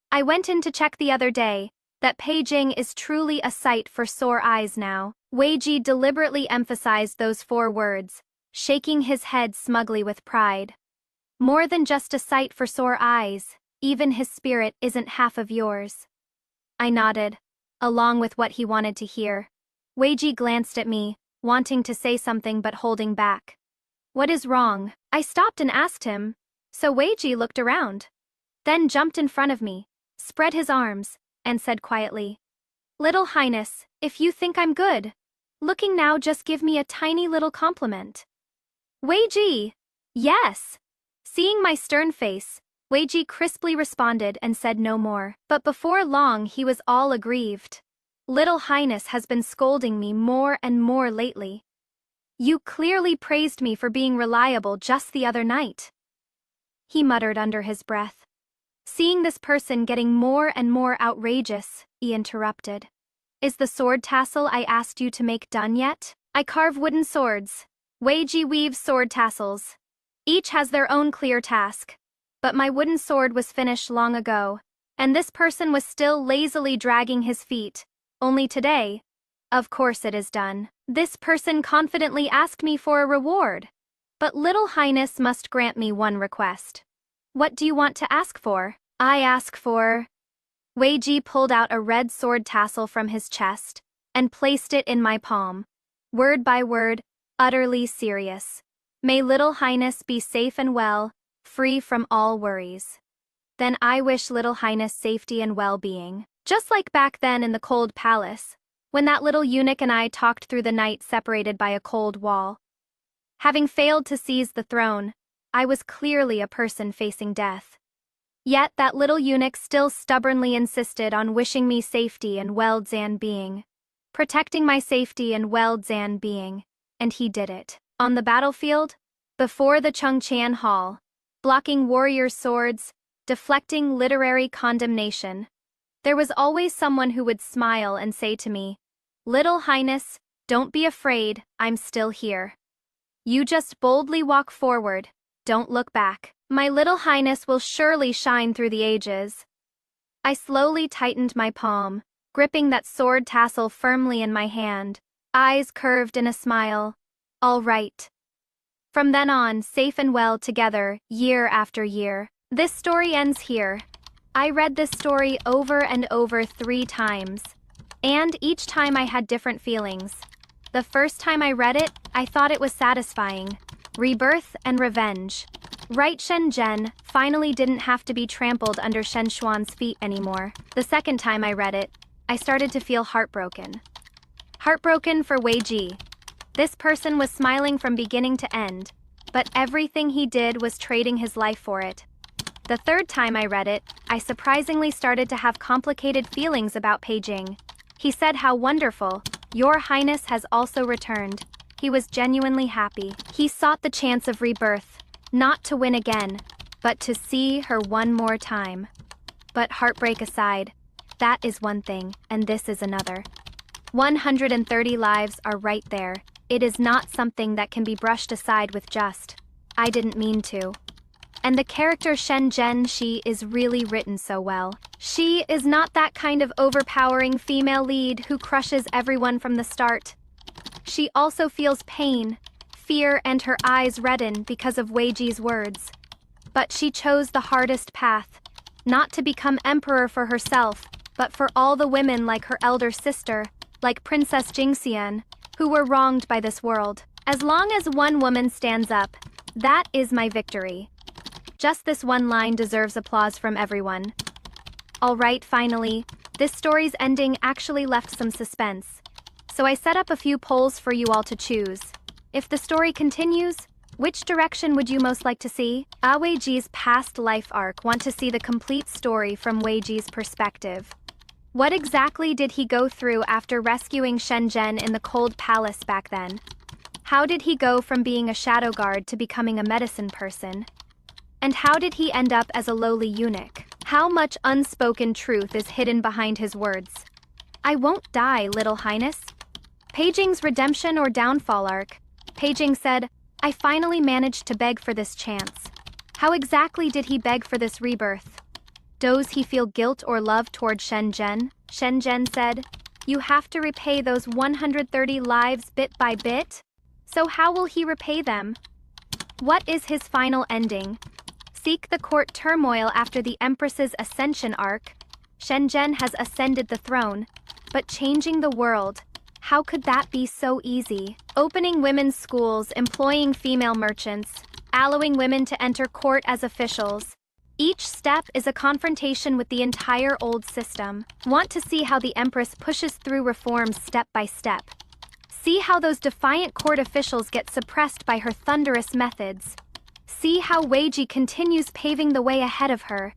I went in to check the other day, that paging is truly a sight for sore eyes now. Wei Ji deliberately emphasized those 4 words, shaking his head smugly with pride. More than just a sight for sore eyes, even his spirit isn't half of yours. I nodded, along with what he wanted to hear. Wei Ji glanced at me, wanting to say something but holding back. What is wrong? I stopped and asked him, so Wei Ji looked around. Then jumped in front of me, spread his arms, and said quietly, Little Highness, if you think I'm good, looking now just give me a tiny little compliment. Wei Ji! Yes! Seeing my stern face, Wei Ji crisply responded and said no more. But before long he was all aggrieved. Little Highness has been scolding me more and more lately. You clearly praised me for being reliable just the other night. He muttered under his breath. Seeing this person getting more and more outrageous, he interrupted. Is the sword tassel I asked you to make done yet? I carve wooden swords. Wei Ji weaves sword tassels. Each has their own clear task. But my wooden sword was finished long ago, and this person was still lazily dragging his feet. Only today, of course it is done. This person confidently asked me for a reward. But Little Highness must grant me one request. What do you want to ask for? I ask for... Wei Ji pulled out a red sword tassel from his chest and placed it in my palm. Word by word, utterly serious. May Little Highness be safe and well, free from all worries. Then I wish Little Highness safety and well-being. Just like back then in the cold palace, when that little eunuch and I talked through the night separated by a cold wall. Having failed to seize the throne, I was clearly a person facing death. Yet that little eunuch still stubbornly insisted on wishing me safety and well-zan being. Protecting my safety and well-zan being, and he did it. On the battlefield, before the Chengqian Hall, blocking warriors' swords, deflecting literary condemnation. There was always someone who would smile and say to me, Little Highness, don't be afraid, I'm still here. You just boldly walk forward, don't look back. My Little Highness will surely shine through the ages. I slowly tightened my palm, gripping that sword tassel firmly in my hand, eyes curved in a smile. All right. From then on, safe and well together, year after year. This story ends here. I read this story over and over 3 times. And each time I had different feelings. The first time I read it, I thought it was satisfying. Rebirth and revenge. Right, Shen Zhen finally didn't have to be trampled under Shen Xuan's feet anymore. The second time I read it, I started to feel heartbroken. Heartbroken for Wei Ji. This person was smiling from beginning to end, but everything he did was trading his life for it. The third time I read it, I surprisingly started to have complicated feelings about paging. He said how wonderful, Your Highness has also returned. He was genuinely happy. He sought the chance of rebirth, not to win again, but to see her one more time. But heartbreak aside, that is one thing, and this is another. 130 lives are right there. It is not something that can be brushed aside with just, I didn't mean to. And the character Shen Zhen, she is really written so well. She is not that kind of overpowering female lead who crushes everyone from the start. She also feels pain, fear, and her eyes redden because of Wei Ji's words. But she chose the hardest path, not to become emperor for herself, but for all the women like her elder sister, like Princess Jingxian, who were wronged by this world. As long as one woman stands up, that is my victory. Just this one line deserves applause from everyone. Alright, finally, this story's ending actually left some suspense. So I set up a few polls for you all to choose. If the story continues, which direction would you most like to see? Wei Ji's past life arc. Want to see the complete story from Wei Ji's perspective. What exactly did he go through after rescuing Shenzhen in the cold palace back then? How did he go from being a shadow guard to becoming a medicine person? And how did he end up as a lowly eunuch? How much unspoken truth is hidden behind his words? I won't die, Little Highness. Peijing's redemption or downfall arc. Peijing said, I finally managed to beg for this chance. How exactly did he beg for this rebirth? Does he feel guilt or love toward Shenzhen? Shenzhen said, you have to repay those 130 lives bit by bit? So how will he repay them? What is his final ending? Seek the court turmoil after the Empress's Ascension arc. Shenzhen has ascended the throne, but changing the world, how could that be so easy? Opening women's schools, employing female merchants, allowing women to enter court as officials. Each step is a confrontation with the entire old system. Want to see how the Empress pushes through reforms step by step. See how those defiant court officials get suppressed by her thunderous methods. See how Wei Ji continues paving the way ahead of her.